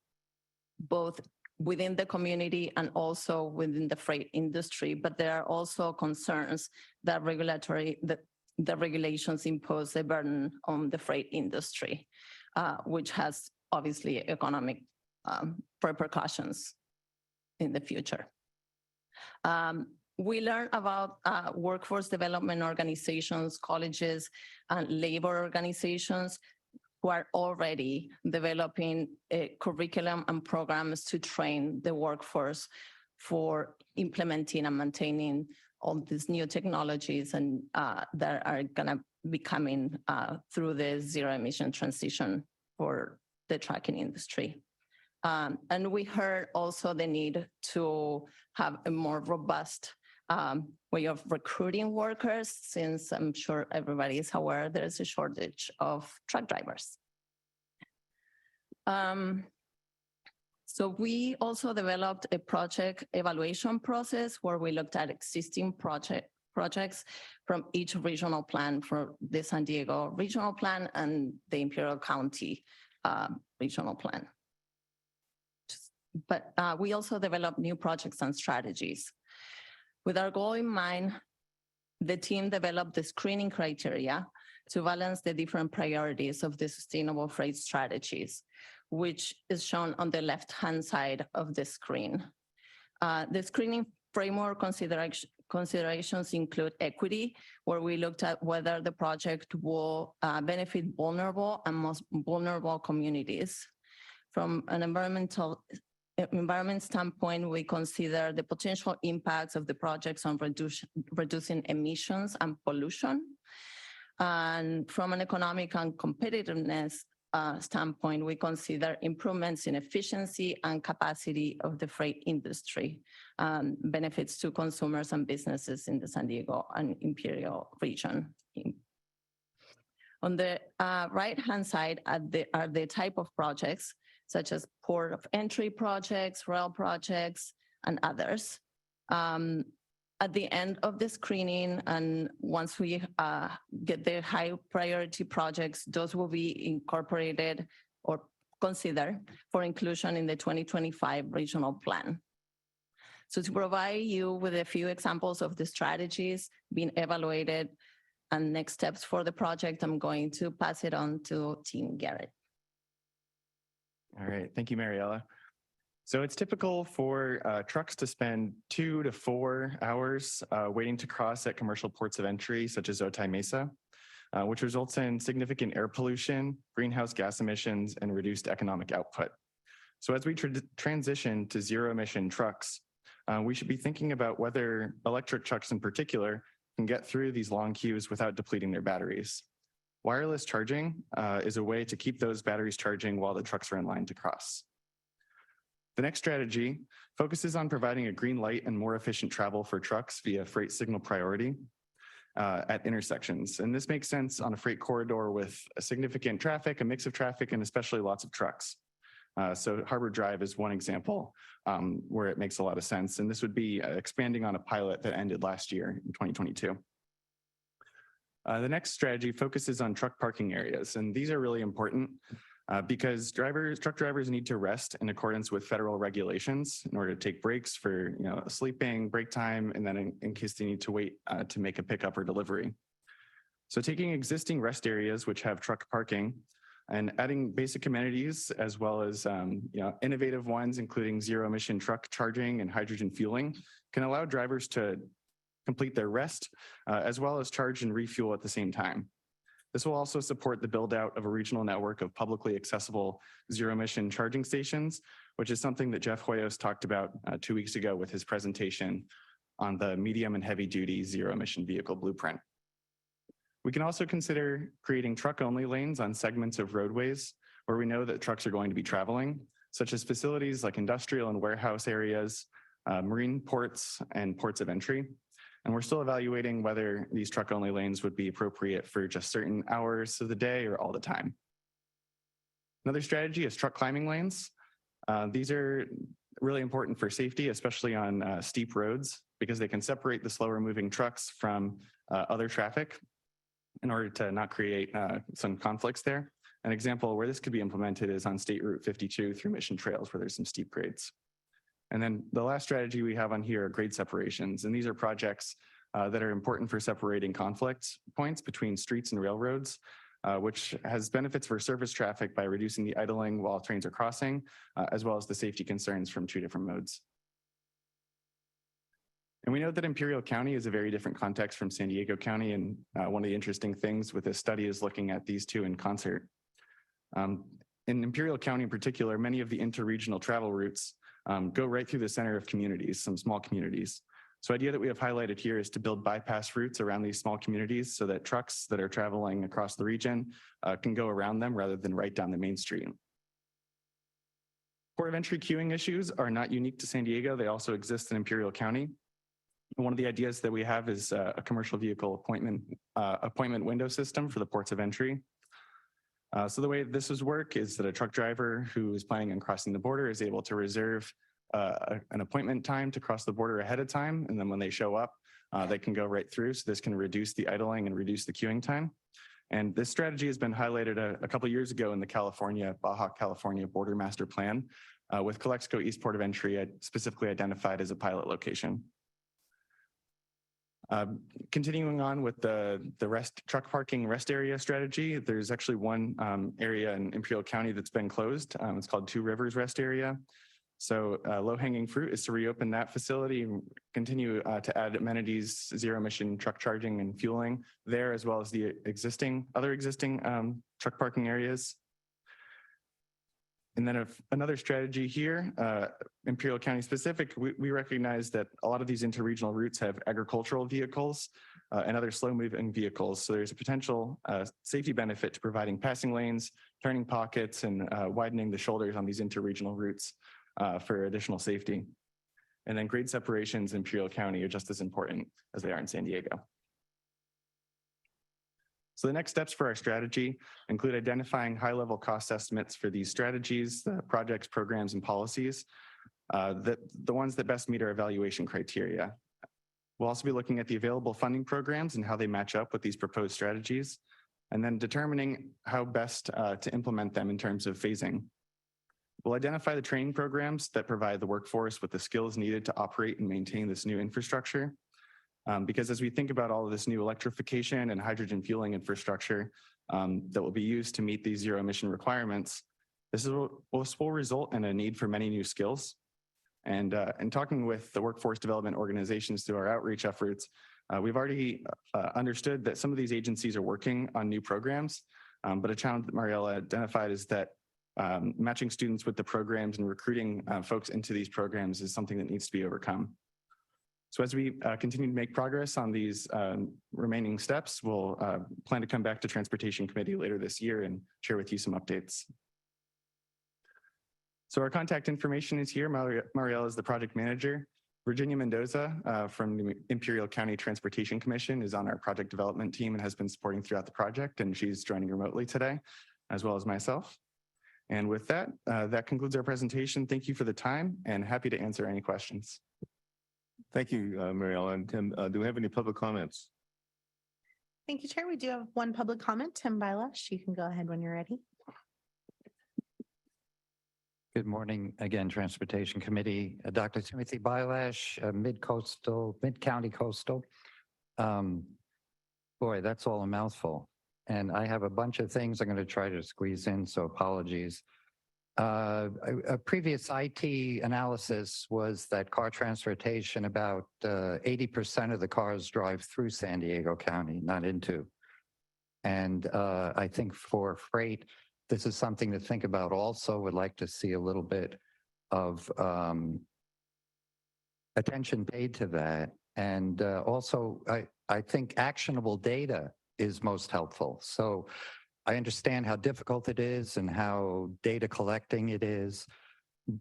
both within the community and also within the freight industry. But there are also concerns that the regulations impose a burden on the freight industry, which has obviously economic repercussions in the future. We learned about workforce development organizations, colleges, and labor organizations who are already developing a curriculum and programs to train the workforce for implementing and maintaining all these new technologies and that are gonna be coming through the zero emission transition for the trucking industry. And we heard also the need to have a more robust way of recruiting workers, since I'm sure everybody is aware there's a shortage of truck drivers. So we also developed a project evaluation process where we looked at existing projects from each regional plan, for the San Diego regional plan and the Imperial County regional plan. But we also developed new projects and strategies. With our goal in mind, the team developed the screening criteria to balance the different priorities of the sustainable freight strategies, which is shown on the left-hand side of the screen. The screening framework considerations include equity, where we looked at whether the project will benefit vulnerable and most vulnerable communities. From an environment standpoint, we consider the potential impacts of the projects on reducing emissions and pollution. And from an economic and competitiveness standpoint, we consider improvements in efficiency and capacity of the freight industry, benefits to consumers and businesses in the San Diego and Imperial region. On the right-hand side are the type of projects, such as port of entry projects, rail projects, and others. At the end of the screening, and once we get the high priority projects, those will be incorporated or considered for inclusion in the 2025 regional plan. So to provide you with a few examples of the strategies being evaluated, and next steps for the project, I'm going to pass it on to Team Garrett. All right, thank you, Mariella. So it's typical for trucks to spend 2 to 4 hours waiting to cross at commercial ports of entry, such as Otay Mesa, which results in significant air pollution, greenhouse gas emissions, and reduced economic output. So as we transition to zero emission trucks, we should be thinking about whether electric trucks in particular can get through these long queues without depleting their batteries. Wireless charging is a way to keep those batteries charging while the trucks are in line to cross. The next strategy focuses on providing a green light and more efficient travel for trucks via freight signal priority at intersections. And this makes sense on a freight corridor with a significant traffic, a mix of traffic, and especially lots of trucks. So Harbor Drive is one example where it makes a lot of sense. And this would be expanding on a pilot that ended last year in 2022. The next strategy focuses on truck parking areas. And these are really important because truck drivers need to rest in accordance with federal regulations in order to take breaks for sleeping, break time, and then in case they need to wait to make a pickup or delivery. So taking existing rest areas which have truck parking and adding basic amenities as well as innovative ones, including zero emission truck charging and hydrogen fueling, can allow drivers to complete their rest as well as charge and refuel at the same time. This will also support the build out of a regional network of publicly accessible zero emission charging stations, which is something that Jeff Hoyos talked about 2 weeks ago with his presentation on the medium and heavy duty zero emission vehicle blueprint. We can also consider creating truck only lanes on segments of roadways where we know that trucks are going to be traveling, such as facilities like industrial and warehouse areas, marine ports, and ports of entry. And we're still evaluating whether these truck only lanes would be appropriate for just certain hours of the day or all the time. Another strategy is truck climbing lanes. These are really important for safety, especially on steep roads, because they can separate the slower moving trucks from other traffic in order to not create some conflicts there. An example where this could be implemented is on State Route 52 through Mission Trails, where there's some steep grades. And then the last strategy we have on here are grade separations. And these are projects that are important for separating conflict points between streets and railroads, which has benefits for surface traffic by reducing the idling while trains are crossing, as well as the safety concerns from 2 different modes. And we know that Imperial County is a very different context from San Diego County. And one of the interesting things with this study is looking at these two in concert. In Imperial County in particular, many of the interregional travel routes go right through the center of communities, some small communities. So the idea that we have highlighted here is to build bypass routes around these small communities so that trucks that are traveling across the region can go around them rather than right down the main street. Port of entry queuing issues are not unique to San Diego. They also exist in Imperial County. One of the ideas that we have is a commercial vehicle appointment window system for the ports of entry. So the way this would work is that a truck driver who is planning on crossing the border is able to reserve an appointment time to cross the border ahead of time. And then when they show up, they can go right through. So this can reduce the idling and reduce the queuing time. And this strategy has been highlighted a couple of years ago in the Baja California Border Master Plan with Calexico East Port of Entry specifically identified as a pilot location. Continuing on with the truck parking rest area strategy, there's actually one area in Imperial County that's been closed. It's called Two Rivers Rest Area. So low-hanging fruit is to reopen that facility and continue to add amenities, zero-emission truck charging and fueling there, as well as the other existing truck parking areas. And then another strategy here, Imperial County specific, we recognize that a lot of these interregional routes have agricultural vehicles and other slow-moving vehicles. So there's a potential safety benefit to providing passing lanes, turning pockets, and widening the shoulders on these interregional routes for additional safety. And then grade separations in Imperial County are just as important as they are in San Diego. So the next steps for our strategy include identifying high-level cost estimates for these strategies, the projects, programs, and policies, the ones that best meet our evaluation criteria. We'll also be looking at the available funding programs and how they match up with these proposed strategies, and then determining how best to implement them in terms of phasing. We'll identify the training programs that provide the workforce with the skills needed to operate and maintain this new infrastructure. Because as we think about all of this new electrification and hydrogen fueling infrastructure that will be used to meet these zero emission requirements, this will result in a need for many new skills. And in talking with the workforce development organizations through our outreach efforts, we've already understood that some of these agencies are working on new programs, but a challenge that Mariela identified is that matching students with the programs and recruiting folks into these programs is something that needs to be overcome. So as we continue to make progress on these remaining steps, we'll plan to come back to Transportation Committee later this year and share with you some updates. So our contact information is here. Mariela is the project manager. Virginia Mendoza from the Imperial County Transportation Commission is on our project development team and has been supporting throughout the project, and she's joining remotely today, as well as myself. And with that, that concludes our presentation. Thank you for the time and happy to answer any questions. Thank you, Mariela. And Tim, do we have any public comments? Thank you, Chair. We do have one public comment. Tim Bilaashka, you can go ahead when you're ready. Good morning again, Transportation Committee. Dr. Timothy Bilaashka, Mid-County Coastal. Boy, that's all a mouthful. And I have a bunch of things I'm going to try to squeeze in, so apologies. A previous IT analysis was that car transportation, about 80% of the cars drive through San Diego County, not into. And I think for freight, this is something to think about also. Would like to see a little bit of attention paid to that. And also, I think actionable data is most helpful. So I understand how difficult it is and how data collecting it is,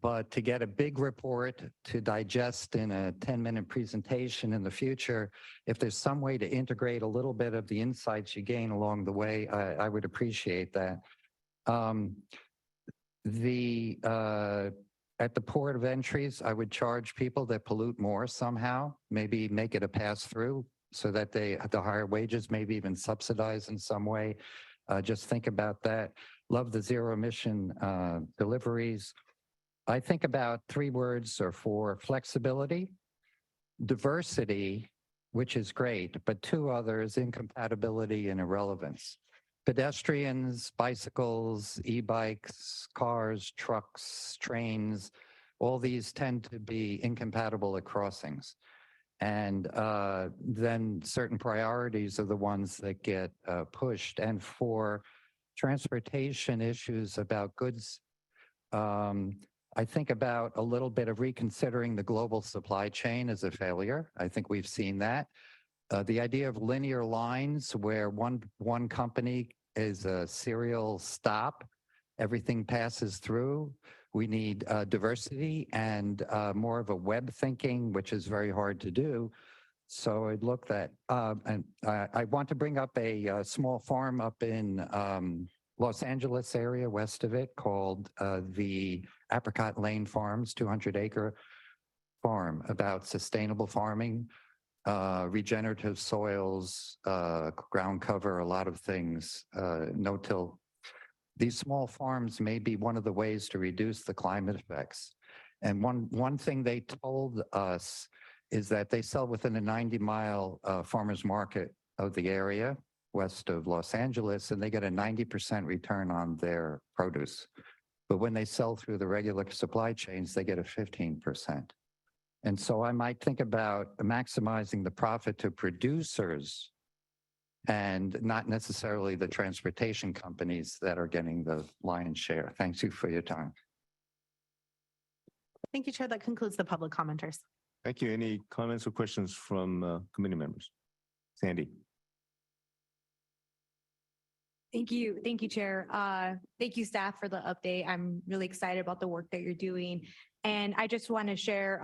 but to get a big report to digest in a 10-minute presentation in the future, if there's some way to integrate a little bit of the insights you gain along the way, I would appreciate that. At the port of entries, I would charge people that pollute more somehow, maybe make it a pass-through so that they have the higher wages, maybe even subsidize in some way. Just think about that. Love the zero emission deliveries. I think about 3 words or 4: flexibility, diversity, which is great, but 2 others: incompatibility and irrelevance. Pedestrians, bicycles, e-bikes, cars, trucks, trains, all these tend to be incompatible at crossings. And then certain priorities are the ones that get pushed. And for transportation issues about goods, I think about a little bit of reconsidering the global supply chain as a failure. I think we've seen that. The idea of linear lines where one company is a serial stop, everything passes through. We need diversity and more of a web thinking, which is very hard to do. So I'd look at, and I want to bring up a small farm up in Los Angeles area, west of it, called the Apricot Lane Farms, 200-acre farm about sustainable farming, regenerative soils, ground cover, a lot of things, no-till. These small farms may be one of the ways to reduce the climate effects. And one thing they told us is that they sell within a 90-mile farmers market of the area west of Los Angeles, and they get a 90% return on their produce. But when they sell through the regular supply chains, they get a 15%. And so I might think about maximizing the profit to producers and not necessarily the transportation companies that are getting the lion's share. Thank you for your time. Thank you, Chair. That concludes the public commenters. Thank you. Any comments or questions from committee members? Sandy. Thank you. Thank you, Chair. Thank you, staff, for the update. I'm really excited about the work that you're doing. And I just want to share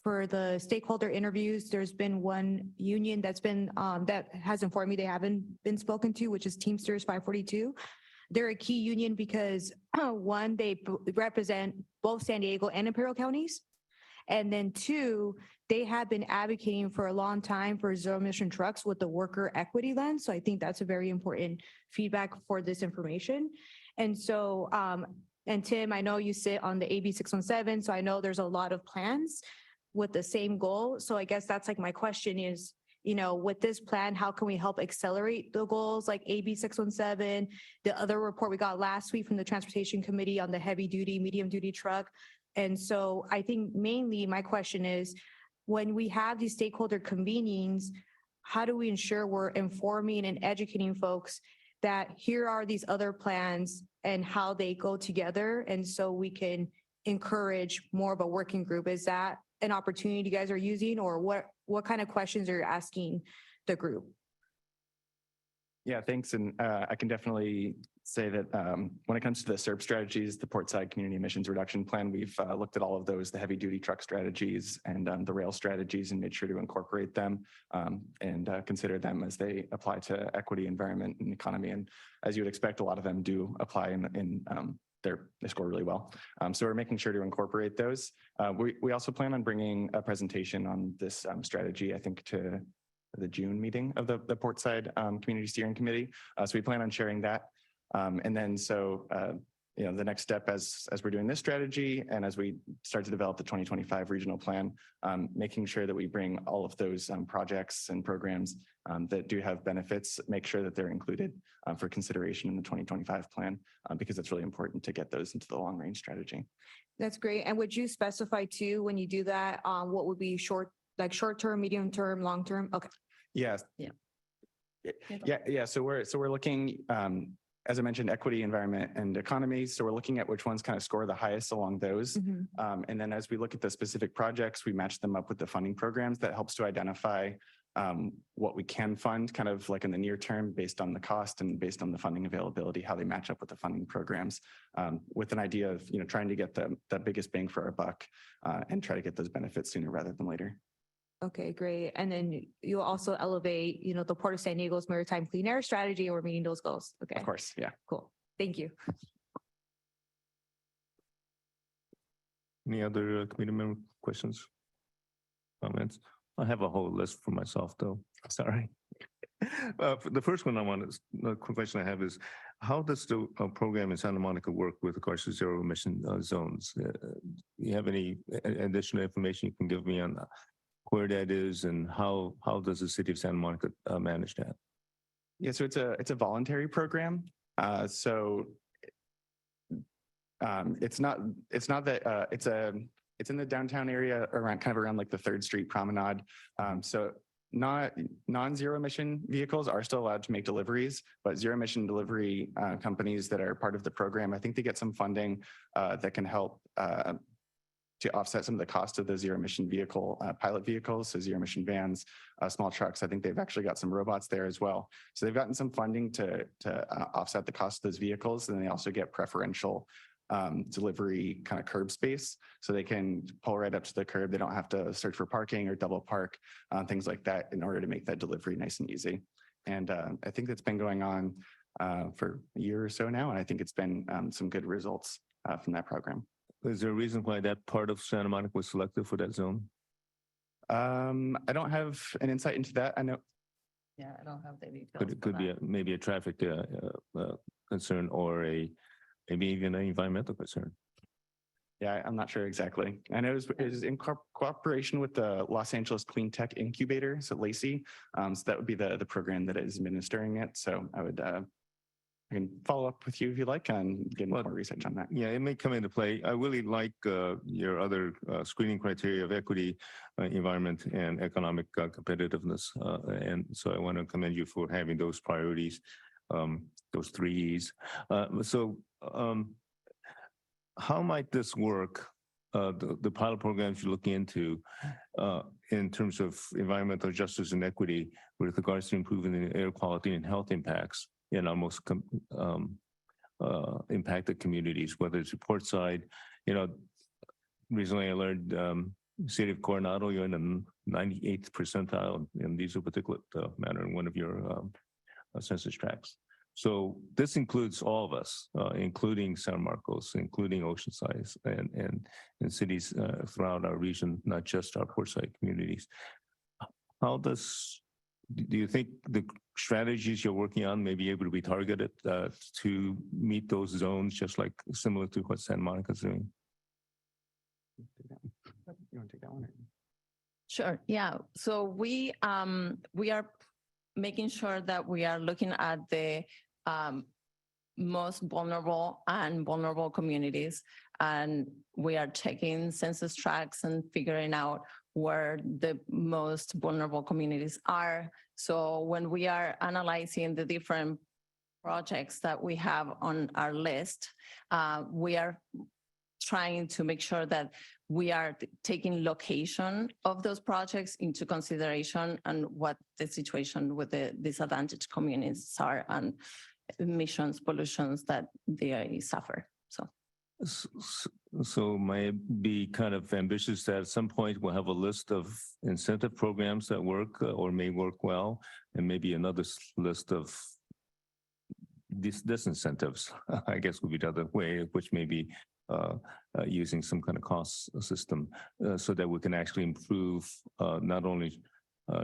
for the stakeholder interviews, there's been one union that's been that has informed me they haven't been spoken to, which is Teamsters 542. They're a key union because one, they represent both San Diego and Imperial counties. And then 2, they have been advocating for a long time for zero emission trucks with the worker equity lens. So I think that's a very important feedback for this information. And so, and Tim, I know you sit on the AB 617, so I know there's a lot of plans. with the same goal. So I guess that's like my question is, with this plan, how can we help accelerate the goals like AB 617, the other report we got last week from the Transportation Committee on the heavy duty, medium duty truck. And so I think mainly my question is, when we have these stakeholder convenings, how do we ensure we're informing and educating folks that here are these other plans and how they go together? And so we can encourage more of a working group. Is that an opportunity you guys are using, or what kind of questions are you asking the group? Yeah, thanks. And I can definitely say that when it comes to the SERP strategies, the Portside Community Emissions Reduction Plan, we've looked at all of those, the heavy duty truck strategies and the rail strategies, and made sure to incorporate them and consider them as they apply to equity, environment, and economy. And as you would expect, a lot of them do apply in they score really well. So we're making sure to incorporate those. We also plan on bringing a presentation on this strategy, I think, to the June meeting of the Portside Community Steering Committee. So we plan on sharing that. And then the next step as we're doing this strategy and as we start to develop the 2025 regional plan, making sure that we bring all of those projects and programs that do have benefits, make sure that they're included for consideration in the 2025 plan, because it's really important to get those into the long range strategy. That's great. And would you specify too, when you do that, what would be short term, medium term, long term? Okay. Yes. Yeah. So we're looking, as I mentioned, equity, environment, and economy. So we're looking at which ones kind of score the highest along those. And then as we look at the specific projects, we match them up with the funding programs that helps to identify what we can fund kind of like in the near term based on the cost and based on the funding availability, how they match up with the funding programs, with an idea of, trying to get the biggest bang for our buck and try to get those benefits sooner rather than later. Okay, great. And then you'll also elevate, the Port of San Diego's maritime clean air strategy, and we're meeting those goals. Okay. Of course. Yeah. Cool. Thank you. Any other committee member questions, comments? I have a whole list for myself, though. Sorry. The first one the question I have is, how does the program in Santa Monica work with regards to zero emission zones? You have any additional information you can give me on where that is and how does the city of Santa Monica manage that? Yeah, so it's a voluntary program. So it's not that it's in the downtown area around like the 3rd Street Promenade. So non-zero emission vehicles are still allowed to make deliveries, but zero emission delivery companies that are part of the program, I think they get some funding that can help to offset some of the cost of the zero emission vehicle pilot vehicles, so zero emission vans, small trucks. I think they've actually got some robots there as well. So they've gotten some funding to offset the cost of those vehicles, and they also get preferential delivery kind of curb space, so they can pull right up to the curb. They don't have to search for parking or double park, things like that, in order to make that delivery nice and easy. And I think that's been going on for a year or so now, and I think it's been some good results from that program. Is there a reason why that part of Santa Monica was selected for that zone? I don't have an insight into that. I know. Yeah, I don't have the details. It could be maybe a traffic concern or maybe even an environmental concern. Yeah, I'm not sure exactly. I know it was in cooperation with the Los Angeles Clean Tech Incubator, so LACI. So that would be the program that is administering it. So I can follow up with you if you like and get more research on that. Yeah, it may come into play. I really like your other screening criteria of equity, environment, and economic competitiveness. And so I want to commend you for having those priorities, those 3 E's. How might this work, the pilot programs you're looking into, in terms of environmental justice and equity with regards to improving the air quality and health impacts in our most impacted communities, whether it's Portside? Recently I learned city of Coronado, you're in the 98th percentile in diesel particulate matter in one of your census tracts. So this includes all of us, including San Marcos, including Oceanside, and cities throughout our region, not just our Portside communities. Do you think the strategies you're working on may be able to be targeted to meet those zones, just like similar to what Santa Monica is doing? You want to take that one? Sure, yeah. So we are making sure that we are looking at the most vulnerable and vulnerable communities. And we are checking census tracts and figuring out where the most vulnerable communities are. So when we are analyzing the different projects that we have on our list, we are trying to make sure that we are taking location of those projects into consideration and what the situation with the disadvantaged communities are and emissions, pollutions that they suffer. So might be kind of ambitious that at some point we'll have a list of incentive programs that work or may work well, and maybe another list of disincentives, I guess would be the other way, which may be using some kind of cost system so that we can actually improve not only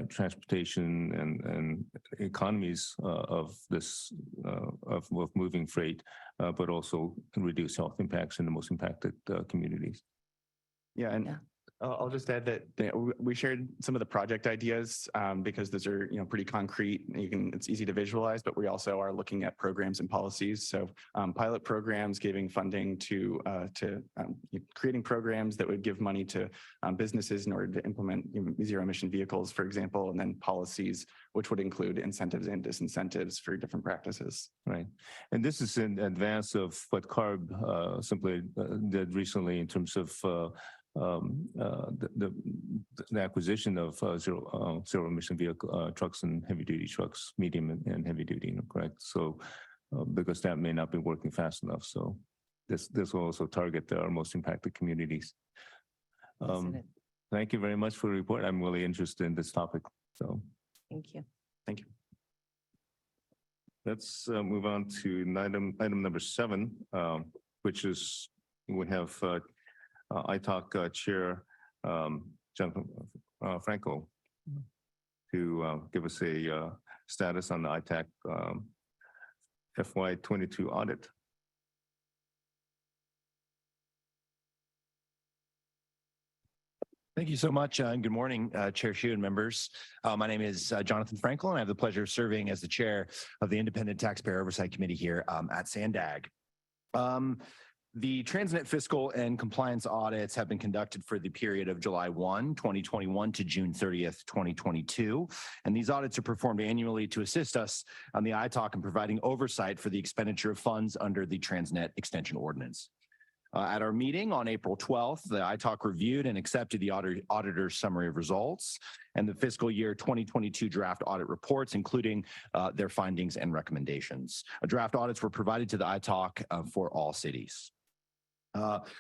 transportation and economies of this of moving freight, but also reduce health impacts in the most impacted communities. Yeah, and I'll just add that we shared some of the project ideas because those are pretty concrete. It's easy to visualize, but we also are looking at programs and policies. So pilot programs, giving funding to creating programs that would give money to businesses in order to implement zero emission vehicles, for example, and then policies, which would include incentives and disincentives for different practices. Right, and this is in advance of what CARB simply did recently in terms of the acquisition of zero emission vehicle trucks and heavy duty trucks, medium and heavy duty, correct? So because that may not be working fast enough, so this will also target our most impacted communities. Thank you very much for the report. I'm really interested in this topic. So thank you. Thank you. Let's move on to item number 7, which is we have ITALK Chair Jennifer Franco to give us a status on the ITAC FY22 audit. Thank you so much, and good morning, Chair Hsu and members. My name is Jonathan Frankel, and I have the pleasure of serving as the chair of the Independent Taxpayer Oversight Committee here at SANDAG. The Transnet fiscal and compliance audits have been conducted for the period of July 1, 2021 to June 30th, 2022. And these audits are performed annually to assist us on the ITALK in providing oversight for the expenditure of funds under the Transnet Extension Ordinance. At our meeting on April 12th, the ITALK reviewed and accepted the auditor's summary of results and the fiscal year 2022 draft audit reports, including their findings and recommendations. Draft audits were provided to the ITALK for all cities.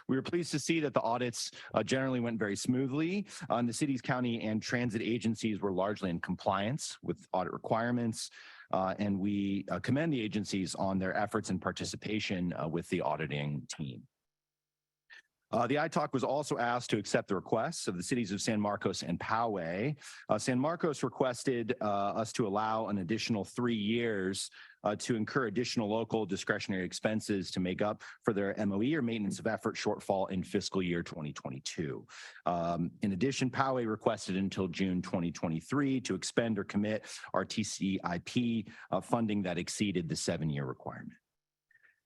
We were pleased to see that the audits generally went very smoothly. The cities, county, and transit agencies were largely in compliance with audit requirements, and we commend the agencies on their efforts and participation with the auditing team. The ITALK was also asked to accept the requests of the cities of San Marcos and Poway. San Marcos requested us to allow an additional 3 years to incur additional local discretionary expenses to make up for their MOE or maintenance of effort shortfall in fiscal year 2022. In addition, Poway requested until June 2023 to expend or commit our TCIP funding that exceeded the 7-year requirement.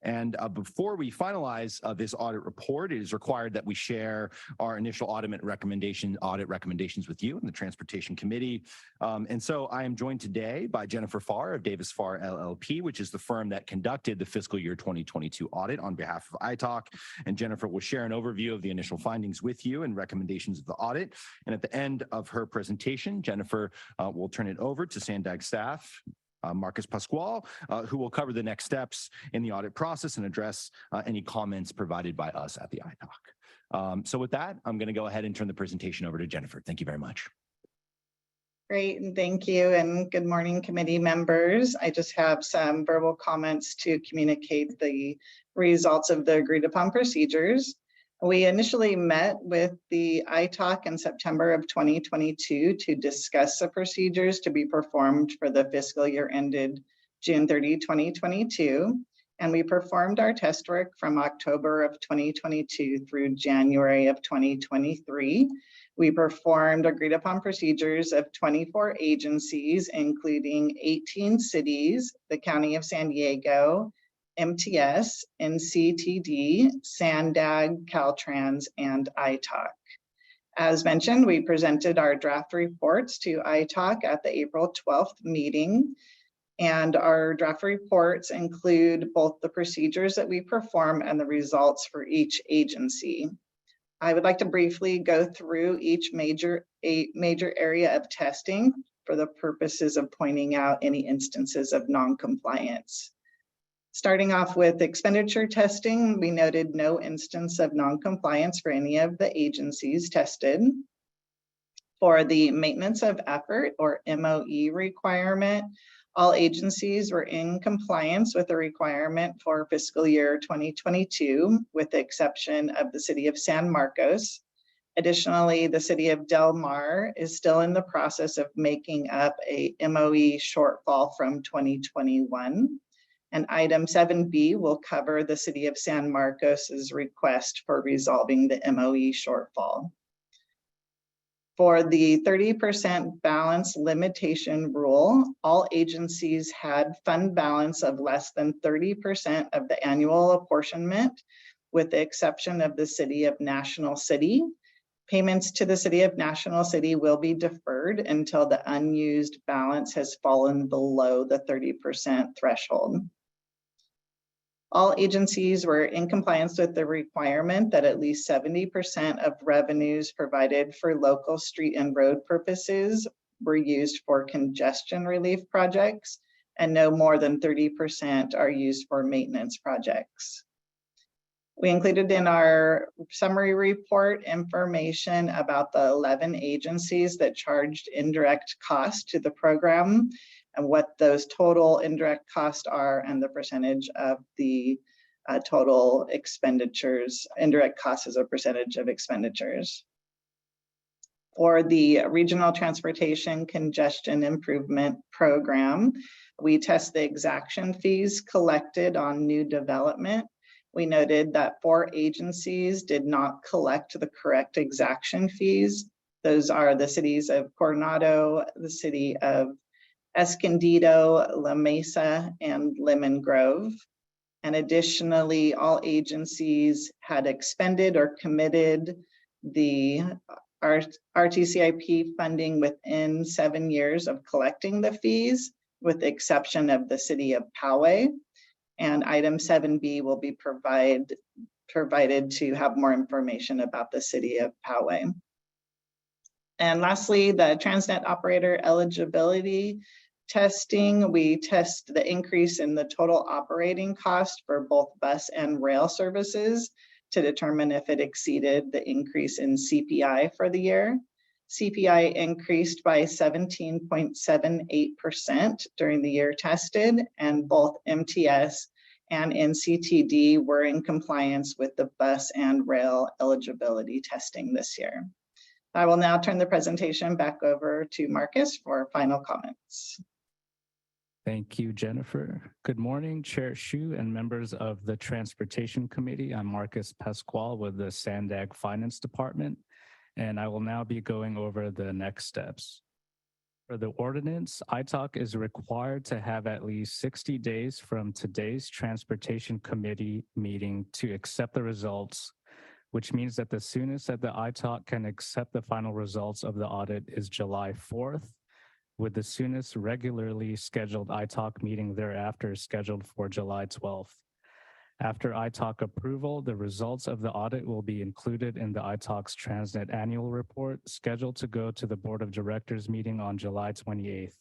And before we finalize this audit report, it is required that we share our initial audit recommendations with you and the Transportation Committee. And so I am joined today by Jennifer Farr of Davis Farr LLP, which is the firm that conducted the fiscal year 2022 audit on behalf of ITALK. And Jennifer will share an overview of the initial findings with you and recommendations of the audit. And at the end of her presentation, Jennifer will turn it over to SANDAG staff, Marcus Pasquale, who will cover the next steps in the audit process and address any comments provided by us at the ITALK. So with that, I'm going to go ahead and turn the presentation over to Jennifer. Thank you very much. Great, and thank you, and good morning, committee members. I just have some verbal comments to communicate the results of the agreed upon procedures. We initially met with the ITALK in September of 2022 to discuss the procedures to be performed for the fiscal year ended June 30, 2022. and we performed our test work from October of 2022 through January of 2023. We performed agreed upon procedures of 24 agencies, including 18 cities, the County of San Diego, MTS, NCTD, SANDAG, Caltrans, and ITALK. As mentioned, we presented our draft reports to ITALK at the April 12th meeting. And our draft reports include both the procedures that we perform and the results for each agency. I would like to briefly go through each major area of testing for the purposes of pointing out any instances of non-compliance. Starting off with expenditure testing, we noted no instance of non-compliance for any of the agencies tested. For the maintenance of effort or MOE requirement, all agencies were in compliance with the requirement for fiscal year 2022, with the exception of the city of San Marcos. Additionally, the city of Del Mar is still in the process of making up a MOE shortfall from 2021. And item 7B will cover the city of San Marcos's request for resolving the MOE shortfall. For the 30% balance limitation rule, all agencies had fund balance of less than 30% of the annual apportionment, with the exception of the city of National City. Payments to the city of National City will be deferred until the unused balance has fallen below the 30% threshold. All agencies were in compliance with the requirement that at least 70% of revenues provided for local street and road purposes were used for congestion relief projects, and no more than 30% are used for maintenance projects. We included in our summary report information about the 11 agencies that charged indirect costs to the program, and what those total indirect costs are, and the percentage of the total expenditures, indirect costs as a percentage of expenditures. For the Regional Transportation Congestion Improvement Program, we test the exaction fees collected on new development. We noted that 4 agencies did not collect the correct exaction fees. Those are the cities of Coronado, the city of Escondido, La Mesa, and Lemon Grove. And additionally, all agencies had expended or committed the RTCIP funding within 7 years of collecting the fees, with the exception of the city of Poway. And item 7B will be provided to have more information about the city of Poway. And lastly, the Transnet operator eligibility testing. We test the increase in the total operating cost for both bus and rail services to determine if it exceeded the increase in CPI for the year. CPI increased by 17.78% during the year tested, and both MTS and NCTD were in compliance with the bus and rail eligibility testing this year. I will now turn the presentation back over to Marcus for final comments. Thank you, Jennifer. Good morning, Chair Xu and members of the Transportation Committee. I'm Marcus Pasquale with the SANDAG Finance Department, and I will now be going over the next steps. For the ordinance, ITALK is required to have at least 60 days from today's Transportation Committee meeting to accept the results, which means that the soonest that the ITALK can accept the final results of the audit is July 4th, with the soonest regularly scheduled ITALK meeting thereafter scheduled for July 12th. After ITALK approval, the results of the audit will be included in the ITALK's Transnet annual report, scheduled to go to the Board of Directors meeting on July 28th.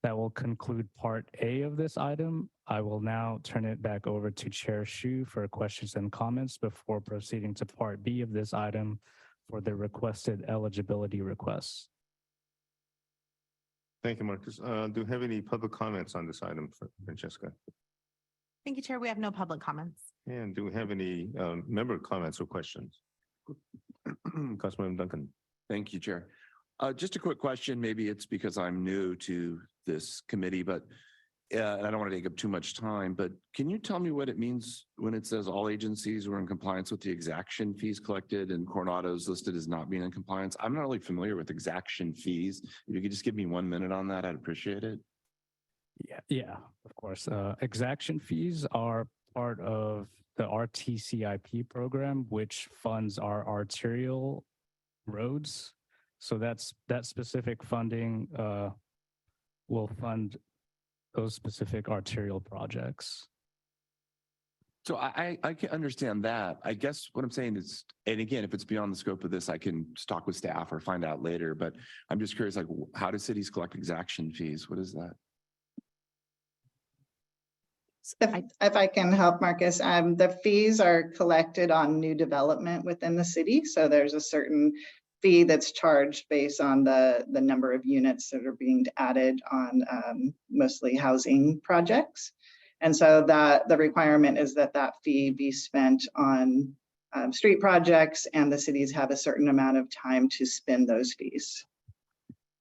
That will conclude Part A of this item. I will now turn it back over to Chair Xu for questions and comments before proceeding to Part B of this item for the requested eligibility requests. Thank you, Marcus. Do you have any public comments on this item, Francesca? Thank you, Chair. We have no public comments. And do we have any member comments or questions? Councilman Duncan. Thank you, Chair. Just a quick question. Maybe it's because I'm new to this committee, but and I don't want to take up too much time, but can you tell me what it means when it says all agencies were in compliance with the exaction fees collected and Coronado's listed as not being in compliance? I'm not really familiar with exaction fees. If you could just give me 1 minute on that, I'd appreciate it. Yeah, of course. Exaction fees are part of the RTCIP program, which funds our arterial roads. So that specific funding will fund those specific arterial projects. So I can understand that. I guess what I'm saying is, and again, if it's beyond the scope of this, I can talk with staff or find out later, but I'm just curious, like, how do cities collect exaction fees? What is that? If I can help, Marcus, the fees are collected on new development within the city. So there's a certain fee that's charged based on the number of units that are being added on mostly housing projects. And so that the requirement is that that fee be spent on street projects, and the cities have a certain amount of time to spend those fees.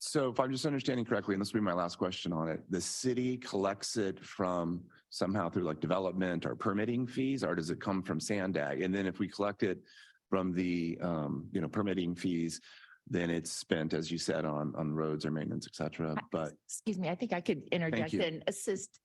So if I'm just understanding correctly, and this will be my last question on it, the city collects it from somehow through like development or permitting fees, or does it come from SANDAG? And then if we collect it from the permitting fees, then it's spent, as you said, on roads or maintenance, et cetera. But excuse me, I think I could interject and assist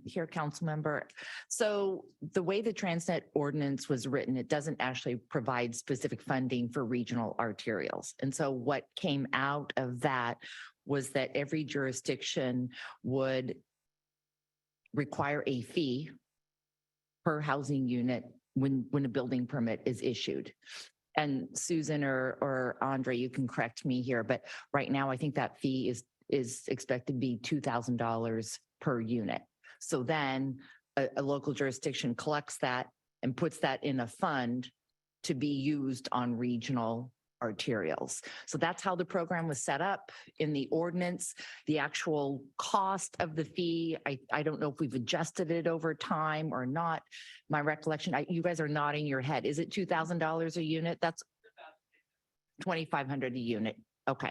here, council member. So the way the Transnet ordinance was written, it doesn't actually provide specific funding for regional arterials. And so what came out of that was that every jurisdiction would require a fee per housing unit when a building permit is issued. And Susan or Andre, you can correct me here, but right now I think that fee is expected to be $2,000 per unit. So then a local jurisdiction collects that and puts that in a fund to be used on regional arterials. So that's how the program was set up in the ordinance. The actual cost of the fee, I don't know if we've adjusted it over time or not. My recollection, you guys are nodding your head. Is it $2,000 a unit? That's $2,500 a unit. Okay.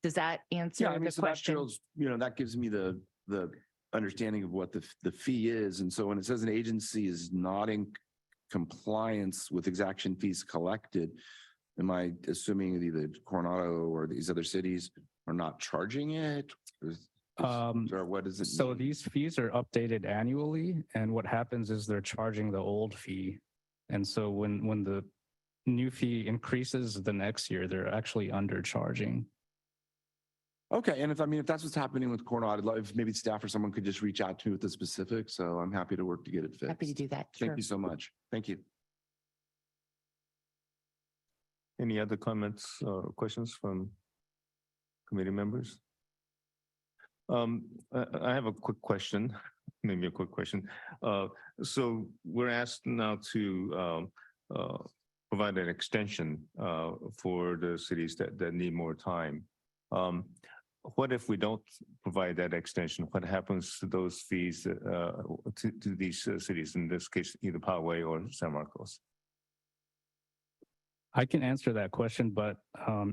Does that answer the question? That gives me the understanding of what the fee is. And so when it says an agency is not in compliance with exaction fees collected, am I assuming either Coronado or these other cities are not charging it? Or what does it mean? So these fees are updated annually, and what happens is they're charging the old fee. And so when the new fee increases the next year, they're actually undercharging. Okay, and if that's what's happening with Coronado, if maybe staff or someone could just reach out to me with the specifics, so I'm happy to work to get it fixed. Happy to do that. Thank you so much. Thank you. Any other comments or questions from committee members? I have a quick question, maybe a quick question. So we're asked now to provide an extension for the cities that need more time. What if we don't provide that extension? What happens to those fees to these cities, in this case, either Poway or San Marcos? I can answer that question, but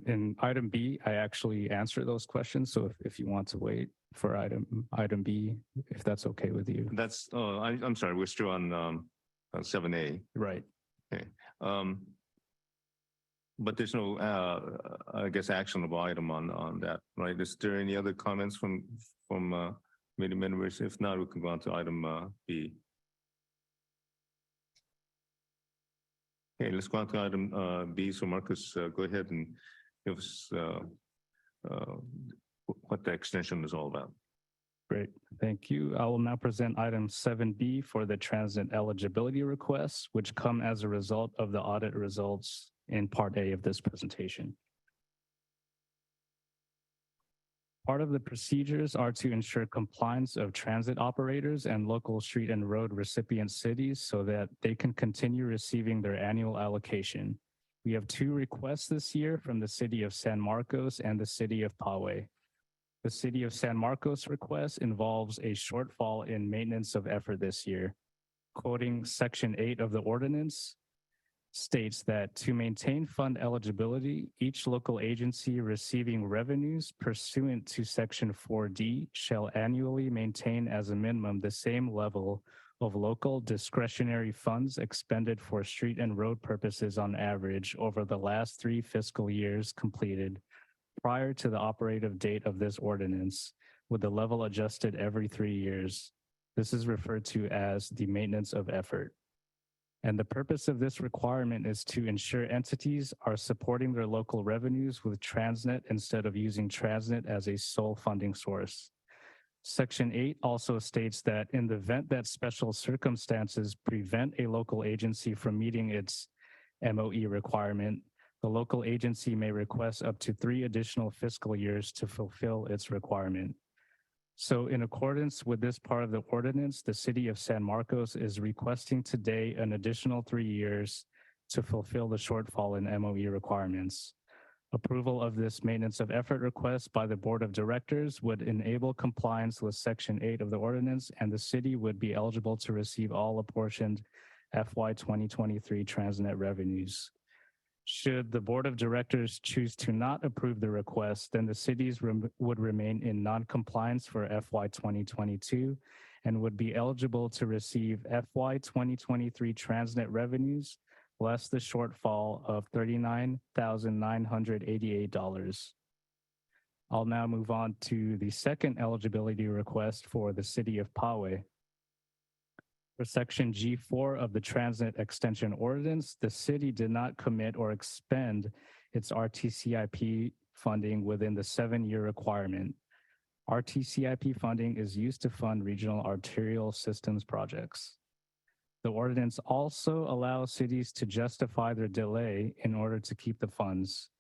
in item B, I actually answer those questions. So if you want to wait for item B, if that's okay with you. That's, I'm sorry, we're still on 7A. Right. Okay. But there's no, I guess, actionable item on that, right? Is there any other comments from committee members? If not, we can go on to item B. Okay, let's go on to item B. So Marcus, go ahead and give us what the extension is all about. Great, thank you. I will now present item 7B for the transit eligibility requests, which come as a result of the audit results in Part A of this presentation. Part of the procedures are to ensure compliance of transit operators and local street and road recipient cities so that they can continue receiving their annual allocation. We have 2 requests this year from the city of San Marcos and the city of Poway. The city of San Marcos request involves a shortfall in maintenance of effort this year. Quoting Section 8 of the ordinance, states that to maintain fund eligibility, each local agency receiving revenues pursuant to Section 4D shall annually maintain as a minimum the same level of local discretionary funds expended for street and road purposes on average over the last 3 fiscal years completed prior to the operative date of this ordinance, with the level adjusted every 3 years. This is referred to as the maintenance of effort. And the purpose of this requirement is to ensure entities are supporting their local revenues with Transnet instead of using Transnet as a sole funding source. Section 8 also states that in the event that special circumstances prevent a local agency from meeting its MOE requirement, the local agency may request up to 3 additional fiscal years to fulfill its requirement. So in accordance with this part of the ordinance, the city of San Marcos is requesting today an additional 3 years to fulfill the shortfall in MOE requirements. Approval of this maintenance of effort request by the Board of Directors would enable compliance with Section 8 of the ordinance, and the city would be eligible to receive all apportioned FY 2023 Transnet revenues. Should the Board of Directors choose to not approve the request, then the cities would remain in non-compliance for FY 2022 and would be eligible to receive FY 2023 Transnet revenues less the shortfall of $39,988. I'll now move on to the second eligibility request for the city of Poway. For Section G4 of the Transnet Extension Ordinance, the city did not commit or expend its RTCIP funding within the 7-year requirement. RTCIP funding is used to fund regional arterial systems projects. The ordinance also allows cities to justify their delay in order to keep the funds,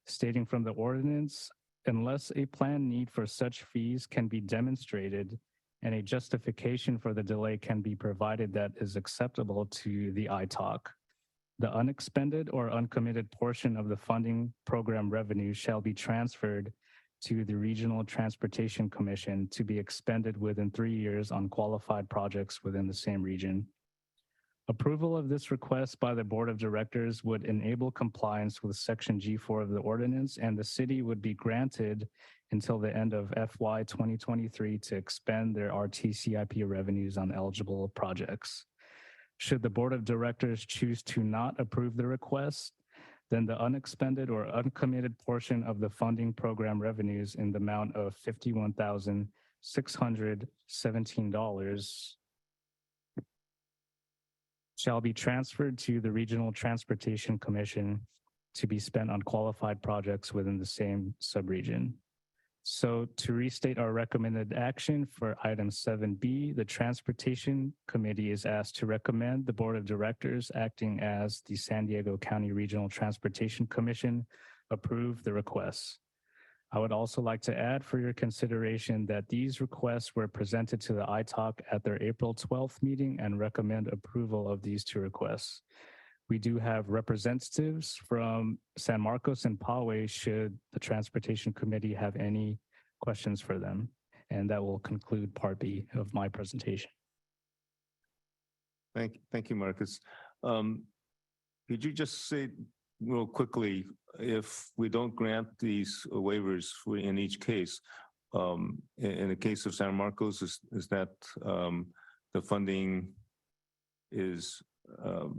stating from the ordinance, unless a planned need for such fees can be demonstrated and a justification for the delay can be provided that is acceptable to the ITOC. The unexpended or uncommitted portion of the funding program revenue shall be transferred to the Regional Transportation Commission to be expended within 3 years on qualified projects within the same region. Approval of this request by the Board of Directors would enable compliance with Section G4 of the ordinance, and the city would be granted until the end of FY 2023 to expend their RTCIP revenues on eligible projects. Should the Board of Directors choose to not approve the request, then the unexpended or uncommitted portion of the funding program revenues in the amount of $51,617 shall be transferred to the Regional Transportation Commission to be spent on qualified projects within the same subregion. So to restate our recommended action for item 7B, the Transportation Committee is asked to recommend the Board of Directors acting as the San Diego County Regional Transportation Commission approve the requests. I would also like to add for your consideration that these requests were presented to the ITOC at their April 12th meeting and recommend approval of these 2 requests. We do have representatives from San Marcos and Poway should the Transportation Committee have any questions for them. And that will conclude Part B of my presentation. Thank you, Marcus. Could you just say real quickly, if we don't grant these waivers in each case, in the case of San Marcos, is that the funding is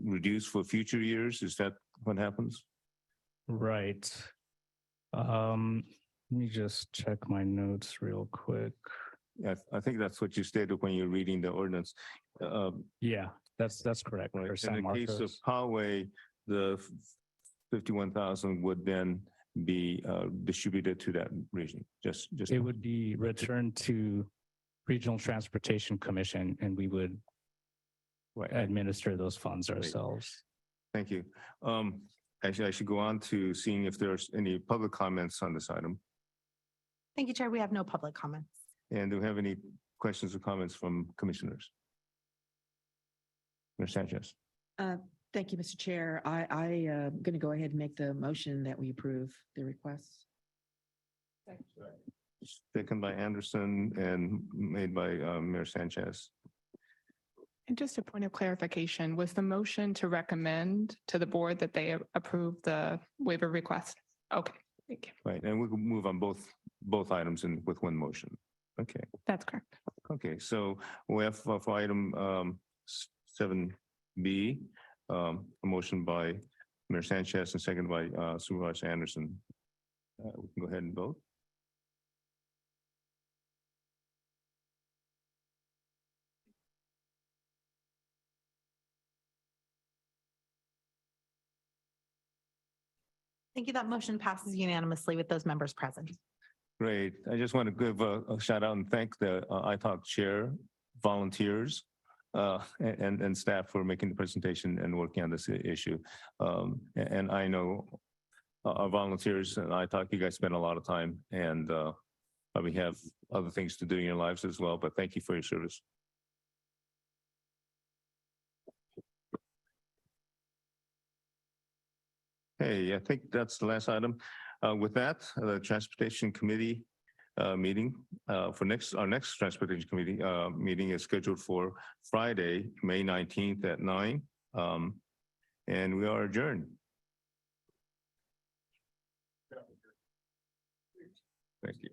reduced for future years? Is that what happens? Right. Let me just check my notes real quick. Yeah, I think that's what you stated when you're reading the ordinance. Yeah, that's correct. Right. For San In the case of Marcos. Poway, the 51,000 would then be distributed to that region. Just It would be returned to Regional Transportation Commission, and we would administer those funds ourselves. Thank you. Actually, I should go on to seeing if there's any public comments on this item. Thank you, Chair. We have no public comments. And do we have any questions or comments from commissioners? Ms. Sanchez. Thank you, Mr. Chair. I am going to go ahead and make the motion that we approve the request. Second by Anderson and made by Mayor Sanchez. And just a point of clarification, was the motion to recommend to the board that they approve the waiver request? Okay, thank you. Right, and we can move on both items in with one motion. Okay, That's correct. okay, so we have for item 7B, a motion by Mayor Sanchez and second by Supervisor Anderson. We can go ahead and vote. Thank you. That motion passes unanimously with those members present. Great. I just want to give a shout out and thank the iTalk chair, volunteers, and staff for making the presentation and working on this issue. And I know our volunteers and iTalk, you guys spend a lot of time and probably have other things to do in your lives as well, but thank you for your service. Hey, I think that's the last item. With that, the Transportation Committee meeting for our next Transportation Committee meeting is scheduled for Friday, May 19th at 9. And we are adjourned. Thank you.